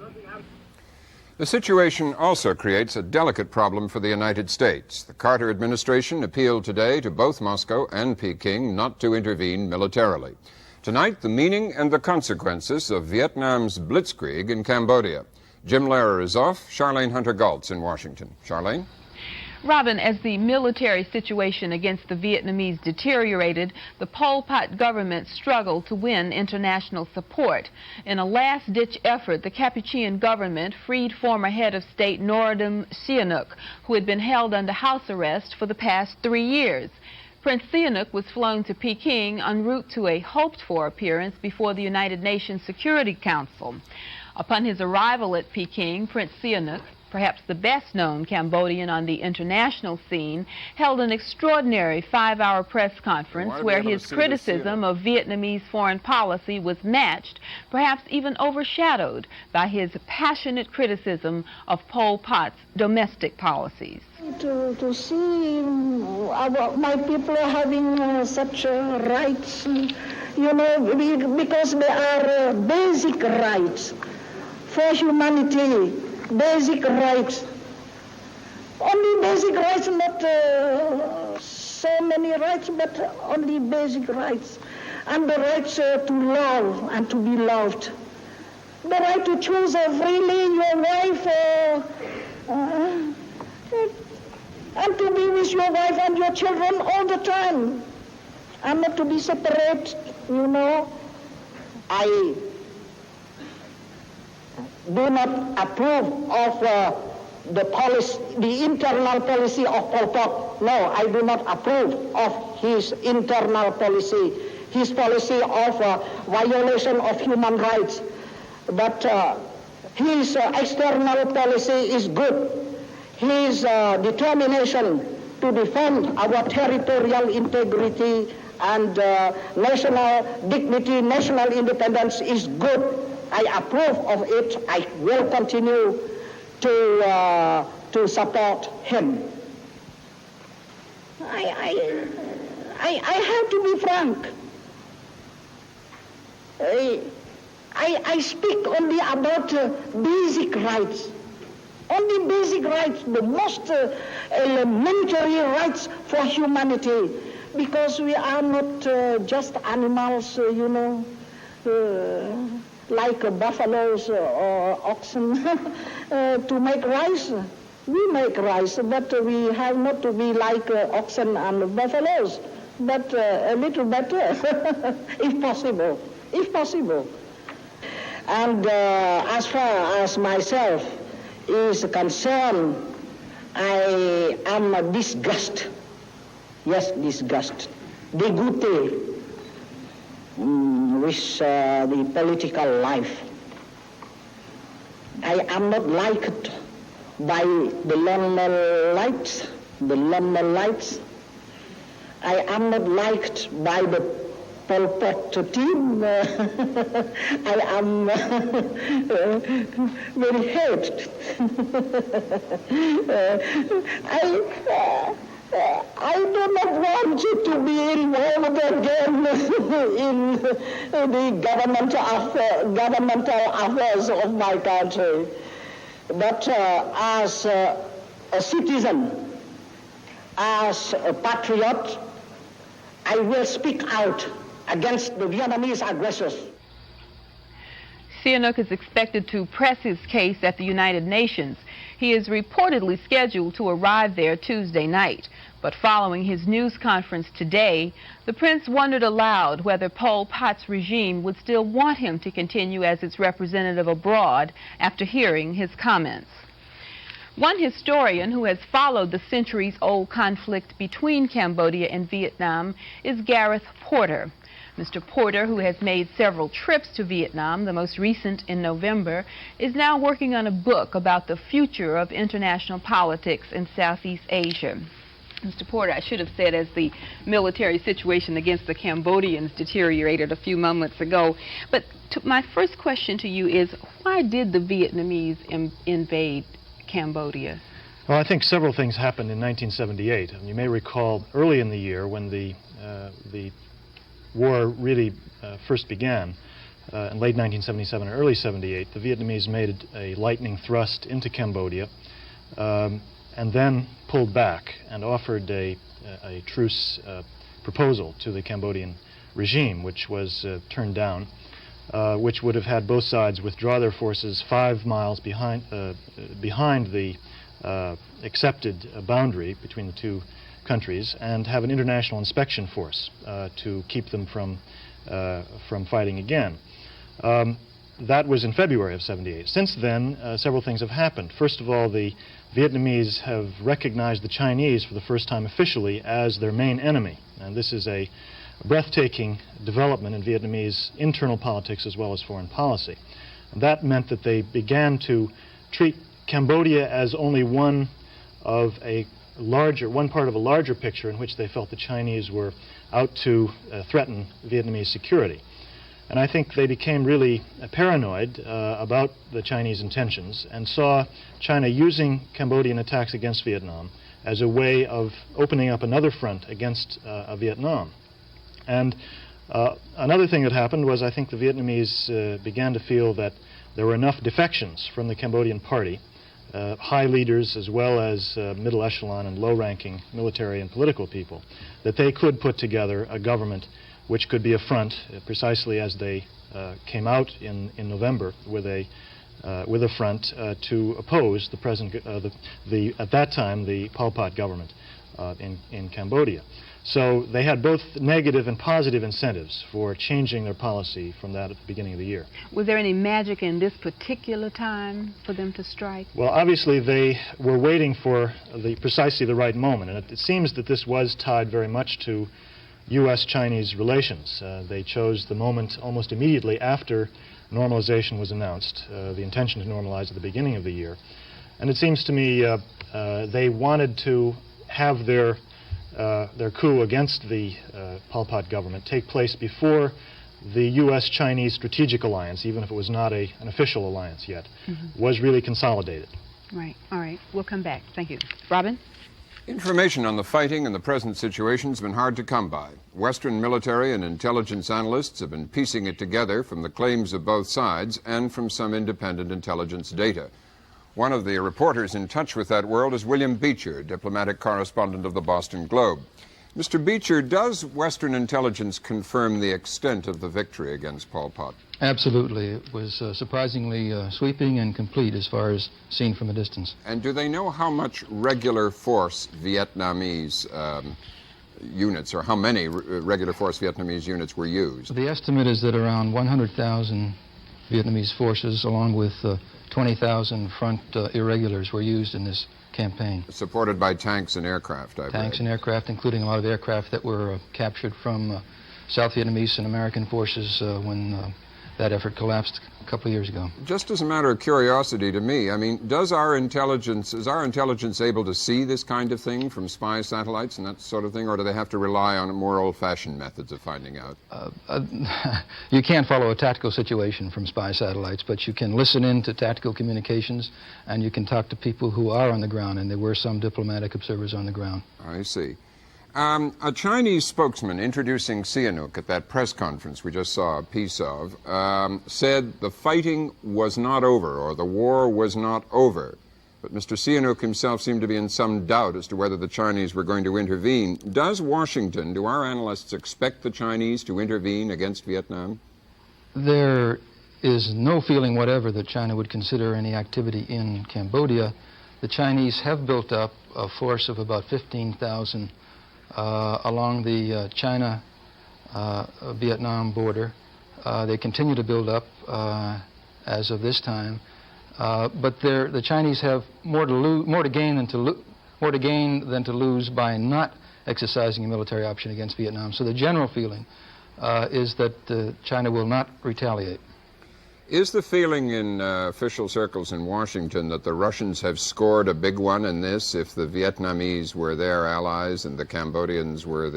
The situation also creates a delicate problem for the United States. The Carter administration appealed today to both Moscow and Peking not to intervene militarily. Tonight, the meaning and the consequences of Vietnam's blitzkrieg in Cambodia. Jim Lehrer is off. Charlene Hunter-Galtz in Washington. Charlene? Robin, as the military situation against the Vietnamese deteriorated, the Pol Pot government struggled to win international support. In a last-ditch effort, the Kampuchean government freed former head of state Norodom Sihanouk, who had been held under house arrest for the past 3 years. Prince Sihanouk was flown to Peking en route to a hoped-for appearance before the United Nations Security Council. Upon his arrival at Peking, Prince Sihanouk, perhaps the best-known Cambodian on the international scene, held an extraordinary 5-hour press conference where his criticism of Vietnamese foreign policy was matched, perhaps even overshadowed, by his passionate criticism of Pol Pot's domestic policies. To see my people having such rights, you know, because they are basic rights for humanity. Basic rights. Only basic rights, not so many rights, but only basic rights. And the rights to love and to be loved. The right to choose freely your wife and to be with your wife and your children all the time. And not to be separate, you know. I do not approve of the internal policy of Pol Pot. No, I do not approve of his internal policy, his policy of violation of human rights. But his external policy is good. His determination to defend our territorial integrity and national dignity, national independence is good. I approve of it. I will continue to support him. I have to be frank. I speak only about basic rights. Only basic rights, the most elementary rights for humanity, because we are not just animals, you know, like buffaloes or oxen to make rice. We make rice, but we have not to be like oxen and buffaloes, but a little better, if possible, if possible. And as far as myself is concerned, I am disgusted, yes, disgusted, dégoûté with the political life. I am not liked by the Londonites. I am not liked by the Pol Pot team. I am very hated. I do not want you to be involved again in the governmental affairs of my country. But as a citizen, as a patriot, I will speak out against the Vietnamese aggressors. Sihanouk is expected to press his case at the United Nations. He is reportedly scheduled to arrive there Tuesday night. But following his news conference today, the prince wondered aloud whether Pol Pot's regime would still want him to continue as its representative abroad after hearing his comments. One historian who has followed the centuries-old conflict between Cambodia and Vietnam is Gareth Porter. Mr. Porter, who has made several trips to Vietnam, the most recent in November, is now working on a book about the future of international politics in Southeast Asia. Mr. Porter, I should have said as the military situation against the Cambodians deteriorated a few moments ago. But my first question to you is, why did the Vietnamese invade Cambodia? Well, I think several things happened in 1978. And you may recall early in the year when the war really first began, in late 1977 and early 78, the Vietnamese made a lightning thrust into Cambodia and then pulled back and offered a truce proposal to the Cambodian regime, which was turned down, which would have had both sides withdraw their forces 5 miles behind the accepted boundary between the two countries and have an international inspection force to keep them from fighting again. That was in February of 78. Since then, several things have happened. First of all, the Vietnamese have recognized the Chinese for the first time officially as their main enemy. And this is a breathtaking development in Vietnamese internal politics as well as foreign policy. And that meant that they began to treat Cambodia as only one part of a larger picture in which they felt the Chinese were out to threaten Vietnamese security. And I think they became really paranoid about the Chinese intentions and saw China using Cambodian attacks against Vietnam as a way of opening up another front against Vietnam. And another thing that happened was I think the Vietnamese began to feel that there were enough defections from the Cambodian party, high leaders as well as middle echelon and low-ranking military and political people, that they could put together a government which could be a front, precisely as they came out in November with a front to oppose the present, at that time, the Pol Pot government in Cambodia. So they had both negative and positive incentives for changing their policy from that at the beginning of the year. Was there any magic in this particular time for them to strike? Well, obviously they were waiting for precisely the right moment, and it seems that this was tied very much to U.S.-Chinese relations. They chose the moment almost immediately after normalization was announced, the intention to normalize at the beginning of the year. And it seems to me they wanted to have their coup against the Pol Pot government take place before the U.S.-Chinese strategic alliance, even if it was not an official alliance yet, was really consolidated. Right. All right. We'll come back. Thank you. Robin? Information on the fighting and the present situation has been hard to come by. Western military and intelligence analysts have been piecing it together from the claims of both sides and from some independent intelligence data. One of the reporters in touch with that world is William Beecher, diplomatic correspondent of the Boston Globe. Mr. Beecher, does Western intelligence confirm the extent of the victory against Pol Pot? Absolutely. It was surprisingly sweeping and complete as far as seen from a distance. And do they know how much regular force Vietnamese units, or how many regular force Vietnamese units were used? The estimate is that around 100,000 Vietnamese forces, along with 20,000 front irregulars, were used in this campaign. Supported by tanks and aircraft, I've Tanks and aircraft, including a lot of aircraft that were captured from South Vietnamese and American forces when that effort collapsed a couple of years ago. Just as a matter of curiosity to me, I mean, is our intelligence able to see this kind of thing from spy satellites and that sort of thing, or do they have to rely on more old-fashioned methods of finding out? You can't follow a tactical situation from spy satellites, but you can listen in to tactical communications, and you can talk to people who are on the ground, and there were some diplomatic observers on the ground. I see. A Chinese spokesman introducing Sihanouk at that press conference we just saw a piece of said the fighting was not over, or the war was not over. But Mr. Sihanouk himself seemed to be in some doubt as to whether the Chinese were going to intervene. Does Washington, do our analysts expect the Chinese to intervene against Vietnam? There is no feeling whatever that China would consider any activity in Cambodia. The Chinese have built up a force of about 15,000 along the China-Vietnam border. They continue to build up as of this time, but the Chinese have more to gain than to lose by not exercising a military option against Vietnam. So the general feeling is that China will not retaliate. Is the feeling in official circles in Washington that the Russians have scored a big one in this if the Vietnamese were their allies and the Cambodians were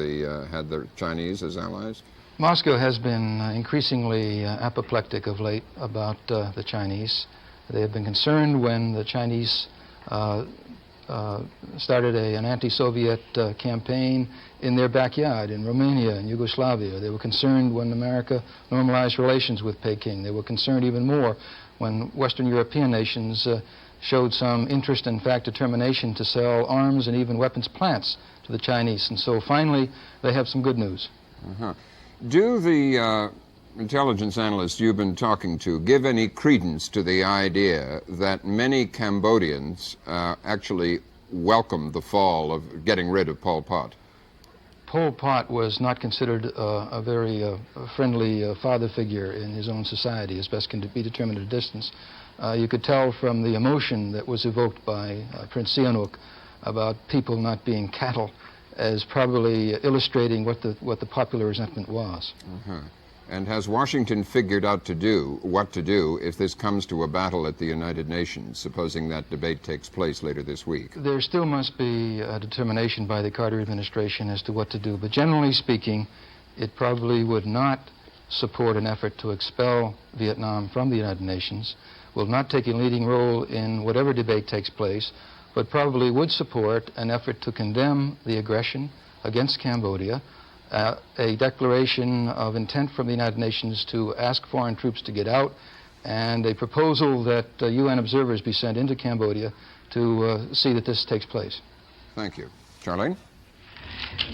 had the Chinese as allies? Moscow has been increasingly apoplectic of late about the Chinese. They have been concerned when the Chinese started an anti-Soviet campaign in their backyard in Romania and Yugoslavia. They were concerned when America normalized relations with Peking. They were concerned even more when Western European nations showed some interest, in fact, determination to sell arms and even weapons plants to the Chinese. And so finally, they have some good news. Do the intelligence analysts you've been talking to give any credence to the idea that many Cambodians actually welcomed the fall of getting rid of Pol Pot? Pol Pot was not considered a very friendly father figure in his own society, as best can be determined at a distance. You could tell from the emotion that was evoked by Prince Sihanouk about people not being cattle as probably illustrating what the popular resentment was. And has Washington figured out what to do if this comes to a battle at the United Nations, supposing that debate takes place later this week? There still must be a determination by the Carter administration as to what to do, but generally speaking, it probably would not support an effort to expel Vietnam from the United Nations, will not take a leading role in whatever debate takes place, but probably would support an effort to condemn the aggression against Cambodia, a declaration of intent from the United Nations to ask foreign troops to get out, and a proposal that UN observers be sent into Cambodia to see that this takes place. Thank you. Charlene?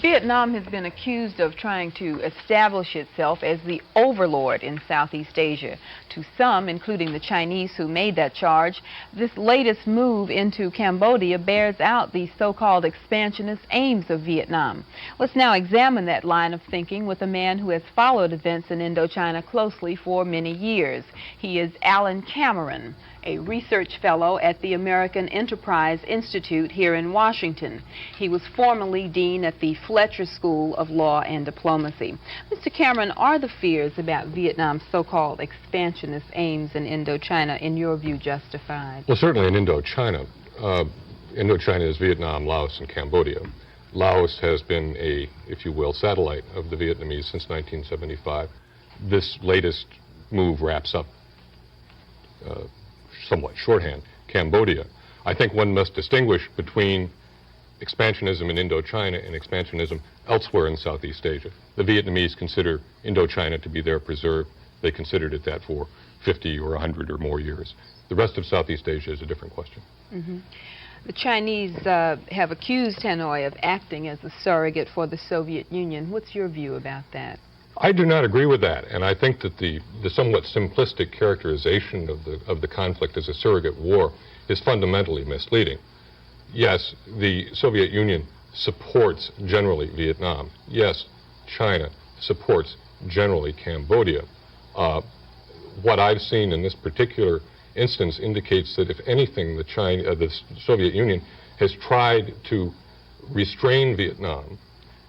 Vietnam has been accused of trying to establish itself as the overlord in Southeast Asia. To some, including the Chinese who made that charge, this latest move into Cambodia bears out the so-called expansionist aims of Vietnam. Let's now examine that line of thinking with a man who has followed events in Indochina closely for many years. He is Alan Cameron, a research fellow at the American Enterprise Institute here in Washington. He was formerly dean at the Fletcher School of Law and Diplomacy. Mr. Cameron, are the fears about Vietnam's so-called expansionist aims in Indochina, in your view, justified? Well, certainly in Indochina. Indochina is Vietnam, Laos, and Cambodia. Laos has been a, if you will, satellite of the Vietnamese since 1975. This latest move wraps up somewhat shorthand, Cambodia. I think one must distinguish between expansionism in Indochina and expansionism elsewhere in Southeast Asia. The Vietnamese consider Indochina to be their preserve. They considered it that for 50 or 100 or more years. The rest of Southeast Asia is a different question. The Chinese have accused Hanoi of acting as a surrogate for the Soviet Union. What's your view about that? I do not agree with that, and I think that the somewhat simplistic characterization of the conflict as a surrogate war is fundamentally misleading. Yes, the Soviet Union supports generally Vietnam. Yes, China supports generally Cambodia. What I've seen in this particular instance indicates that, if anything, the Soviet Union has tried to restrain Vietnam,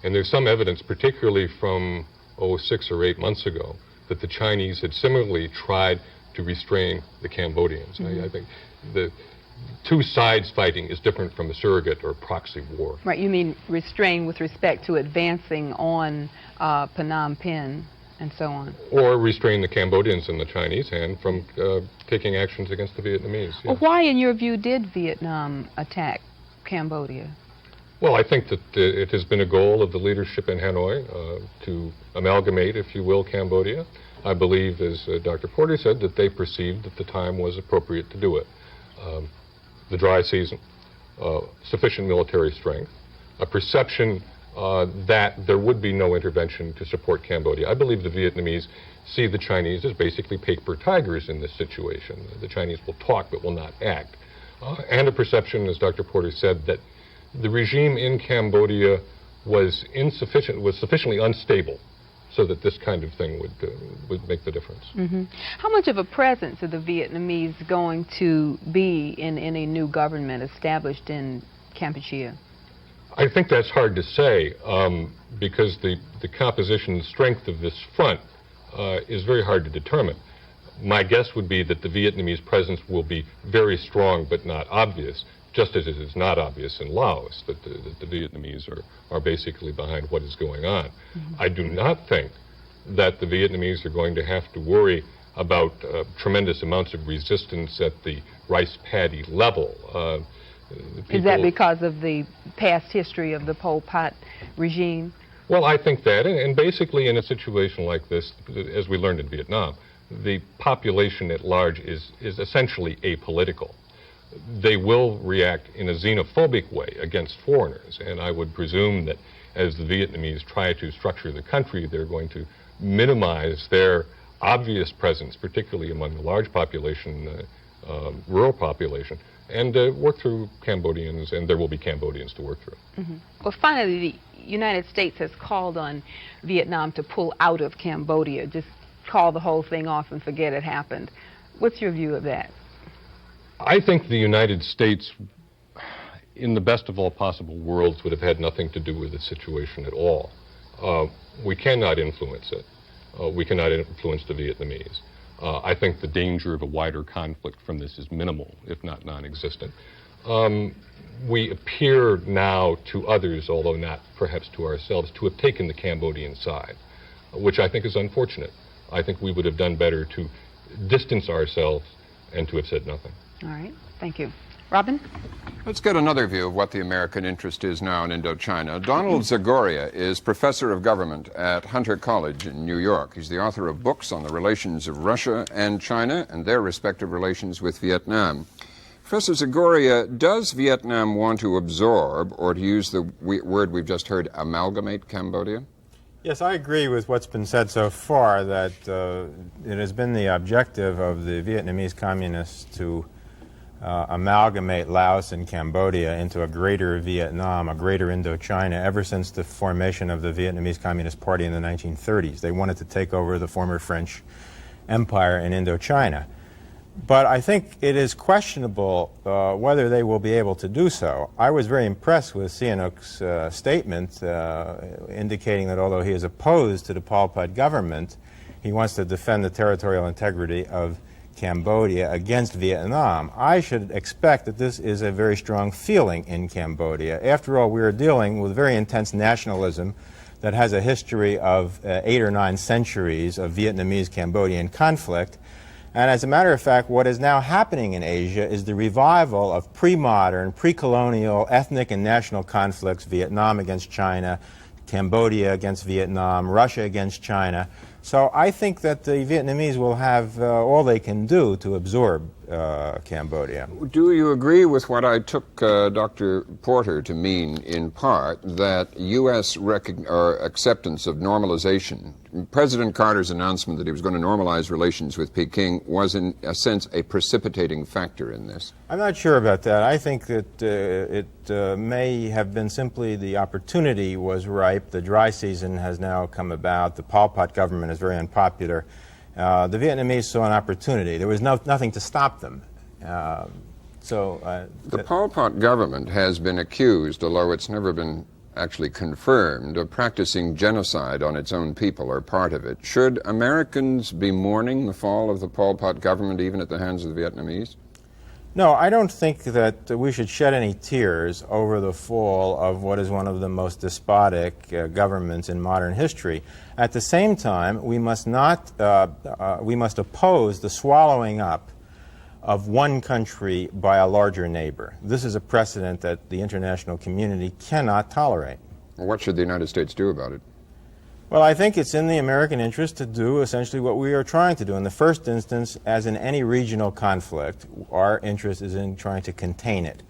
and there's some evidence, particularly from 6 or 8 months ago, that the Chinese had similarly tried to restrain the Cambodians. I think the two sides fighting is different from a surrogate or proxy war. Right, you mean restrain with respect to advancing on Phnom Penh and so on. Or restrain the Cambodians in the Chinese hand from taking actions against the Vietnamese. Yes. Well, why, in your view, did Vietnam attack Cambodia? Well, I think that it has been a goal of the leadership in Hanoi to amalgamate, if you will, Cambodia. I believe, as Dr. Porter said, that they perceived that the time was appropriate to do it. The dry season, sufficient military strength, a perception that there would be no intervention to support Cambodia. I believe the Vietnamese see the Chinese as basically paper tigers in this situation. The Chinese will talk but will not act. And a perception, as Dr. Porter said, that the regime in Cambodia was sufficiently unstable so that this kind of thing would make the difference. How much of a presence are the Vietnamese going to be in a new government established in Kampuchea? I think that's hard to say because the composition and strength of this front is very hard to determine. My guess would be that the Vietnamese presence will be very strong but not obvious, just as it is not obvious in Laos that the Vietnamese are basically behind what is going on. I do not think that the Vietnamese are going to have to worry about tremendous amounts of resistance at the rice paddy level. Is that because of the past history of the Pol Pot regime? Well, I think that, and basically in a situation like this, as we learned in Vietnam, the population at large is essentially apolitical. They will react in a xenophobic way against foreigners, and I would presume that as the Vietnamese try to structure the country, they're going to minimize their obvious presence, particularly among the large population, rural population, and work through Cambodians, and there will be Cambodians to work through. Well, finally, the United States has called on Vietnam to pull out of Cambodia, just call the whole thing off and forget it happened. What's your view of that? I think the United States, in the best of all possible worlds, would have had nothing to do with the situation at all. We cannot influence it. We cannot influence the Vietnamese. I think the danger of a wider conflict from this is minimal, if not non-existent. We appear now to others, although not perhaps to ourselves, to have taken the Cambodian side, which I think is unfortunate. I think we would have done better to distance ourselves and to have said nothing. All right, thank you. Robin? Let's get another view of what the American interest is now in Indochina. Donald Zagoria is professor of government at Hunter College in New York. He's the author of books on the relations of Russia and China and their respective relations with Vietnam. Professor Zagoria, does Vietnam want to absorb, or to use the word we've just heard, amalgamate Cambodia? Yes, I agree with what's been said so far, that it has been the objective of the Vietnamese communists to amalgamate Laos and Cambodia into a greater Vietnam, a greater Indochina, ever since the formation of the Vietnamese Communist Party in the 1930s. They wanted to take over the former French Empire in Indochina. But I think it is questionable whether they will be able to do so. I was very impressed with Sihanouk's statement indicating that although he is opposed to the Pol Pot government, he wants to defend the territorial integrity of Cambodia against Vietnam. I should expect that this is a very strong feeling in Cambodia. After all, we are dealing with very intense nationalism that has a history of 8 or 9 centuries of Vietnamese-Cambodian conflict. And as a matter of fact, what is now happening in Asia is the revival of pre-modern, pre-colonial ethnic and national conflicts, Vietnam against China, Cambodia against Vietnam, Russia against China. So I think that the Vietnamese will have all they can do to absorb Cambodia. Do you agree with what I took Dr. Porter to mean, in part, that U.S. acceptance of normalization, President Carter's announcement that he was going to normalize relations with Peking was, in a sense, a precipitating factor in this? I'm not sure about that. I think that it may have been simply the opportunity was ripe. The dry season has now come about. The Pol Pot government is very unpopular. The Vietnamese saw an opportunity. There was nothing to stop them. The Pol Pot government has been accused, although it's never been actually confirmed, of practicing genocide on its own people, or part of it. Should Americans be mourning the fall of the Pol Pot government even at the hands of the Vietnamese? No, I don't think that we should shed any tears over the fall of what is one of the most despotic governments in modern history. At the same time, we must oppose the swallowing up of one country by a larger neighbor. This is a precedent that the international community cannot tolerate. What should the United States do about it? Well, I think it's in the American interest to do essentially what we are trying to do. In the first instance, as in any regional conflict, our interest is in trying to contain it.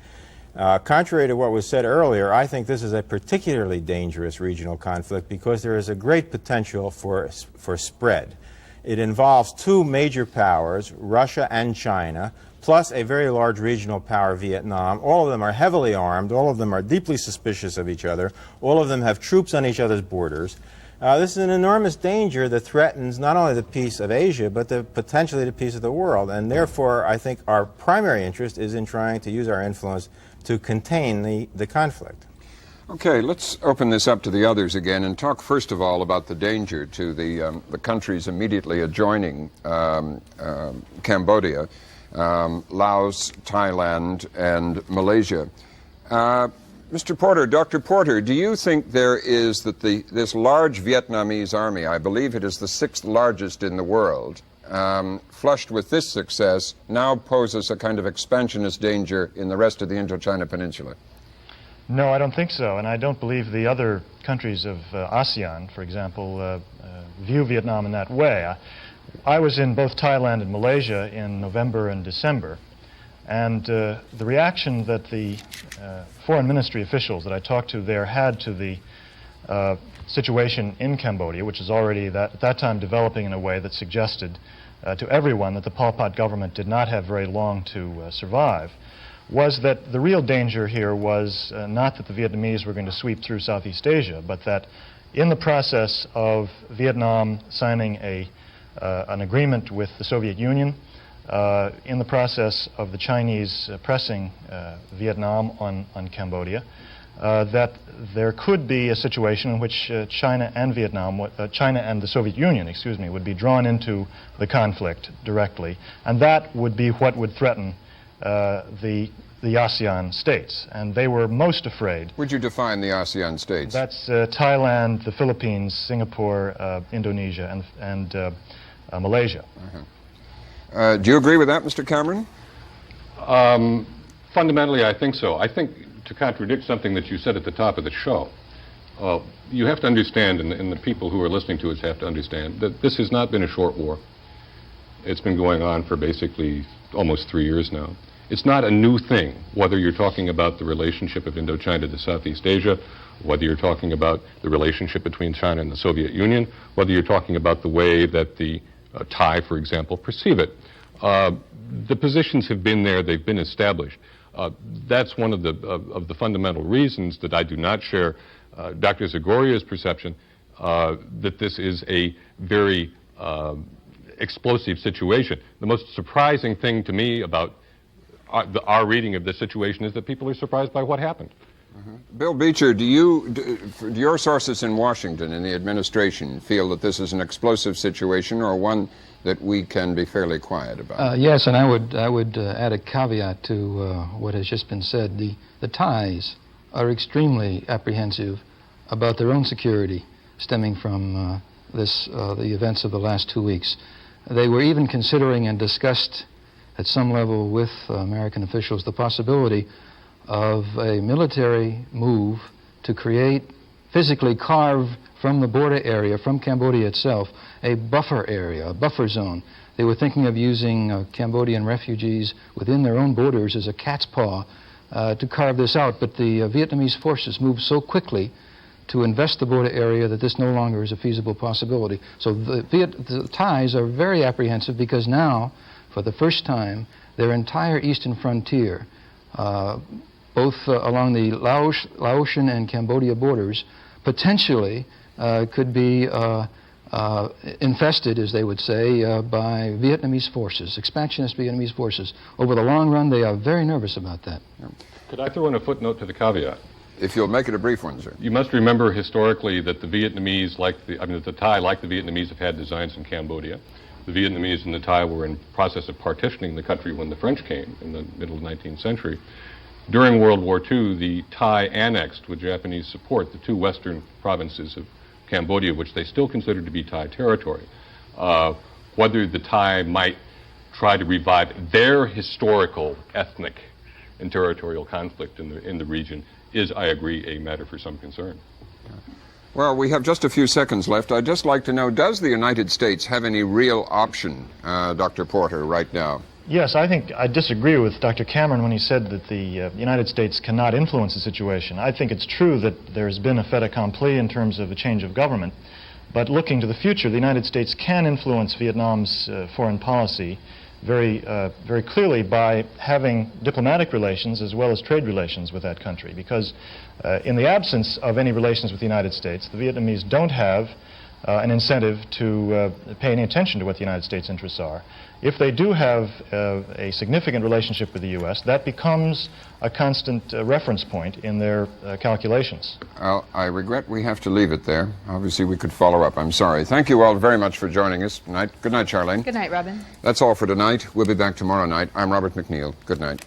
Contrary to what was said earlier, I think this is a particularly dangerous regional conflict because there is a great potential for spread. It involves 2 major powers, Russia and China, plus a very large regional power, Vietnam. All of them are heavily armed. All of them are deeply suspicious of each other. All of them have troops on each other's borders. This is an enormous danger that threatens not only the peace of Asia, but potentially the peace of the world. And therefore, I think our primary interest is in trying to use our influence to contain the conflict. Okay, let's open this up to the others again and talk first of all about the danger to the countries immediately adjoining Cambodia, Laos, Thailand, and Malaysia. Mr. Porter, Dr. Porter, do you think there is this large Vietnamese army, I believe it is the 6th largest in the world, flushed with this success, now poses a kind of expansionist danger in the rest of the Indochina Peninsula? No, I don't think so, and I don't believe the other countries of ASEAN, for example, view Vietnam in that way. I was in both Thailand and Malaysia in November and December, and the reaction that the foreign ministry officials that I talked to there had to the situation in Cambodia, which is already at that time developing in a way that suggested to everyone that the Pol Pot government did not have very long to survive, was that the real danger here was not that the Vietnamese were going to sweep through Southeast Asia, but that in the process of Vietnam signing an agreement with the Soviet Union, in the process of the Chinese pressing Vietnam on Cambodia, that there could be a situation in which China and the Soviet Union, excuse me, would be drawn into the conflict directly, and that would be what would threaten the ASEAN states, and they were most afraid. Would you define the ASEAN states? That's Thailand, the Philippines, Singapore, Indonesia, and Malaysia. Do you agree with that, Mr. Cameron? Fundamentally, I think so. I think, to contradict something that you said at the top of the show, you have to understand, and the people who are listening to us have to understand, that this has not been a short war. It's been going on for basically almost 3 years now. It's not a new thing, whether you're talking about the relationship of Indochina to Southeast Asia, whether you're talking about the relationship between China and the Soviet Union, whether you're talking about the way that the Thai, for example, perceive it. The positions have been there, they've been established. That's one of the fundamental reasons that I do not share Dr. Zagoria's perception that this is a very explosive situation. The most surprising thing to me about our reading of this situation is that people are surprised by what happened. Bill Beecher, do your sources in Washington in the administration feel that this is an explosive situation or one that we can be fairly quiet about? Yes, and I would add a caveat to what has just been said. The Thais are extremely apprehensive about their own security stemming from the events of the last 2 weeks. They were even considering and discussed at some level with American officials the possibility of a military move to physically carve from the border area, from Cambodia itself, a buffer area, a buffer zone. They were thinking of using Cambodian refugees within their own borders as a cat's paw to carve this out, but the Vietnamese forces moved so quickly to invest the border area that this no longer is a feasible possibility. So the Thais are very apprehensive because now, for the first time, their entire eastern frontier, both along the Laotian and Cambodia borders, potentially could be infested, as they would say, by Vietnamese forces, expansionist Vietnamese forces. Over the long run, they are very nervous about that. Could I throw in a footnote to the caveat? If you'll make it a brief one, sir. You must remember historically that the Vietnamese, the Thai, like the Vietnamese, have had designs in Cambodia. The Vietnamese and the Thai were in process of partitioning the country when the French came in the middle of the 19th century. During World War II, the Thai annexed, with Japanese support, the two western provinces of Cambodia, which they still considered to be Thai territory. Whether the Thai might try to revive their historical, ethnic, and territorial conflict in the region is, I agree, a matter for some concern. Well, we have just a few seconds left. I'd just like to know, does the United States have any real option, Dr. Porter, right now? Yes, I think I disagree with Dr. Cameron when he said that the United States cannot influence the situation. I think it's true that there's been a fait accompli in terms of a change of government, but looking to the future, the United States can influence Vietnam's foreign policy very clearly by having diplomatic relations as well as trade relations with that country, because in the absence of any relations with the United States, the Vietnamese don't have an incentive to pay any attention to what the United States' interests are. If they do have a significant relationship with the U.S., that becomes a constant reference point in their calculations. I regret we have to leave it there. Obviously, we could follow up. I'm sorry. Thank you all very much for joining us. Good night, Charlene. Good night, Robin. That's all for tonight. We'll be back tomorrow night. I'm Robert McNeil. Good night.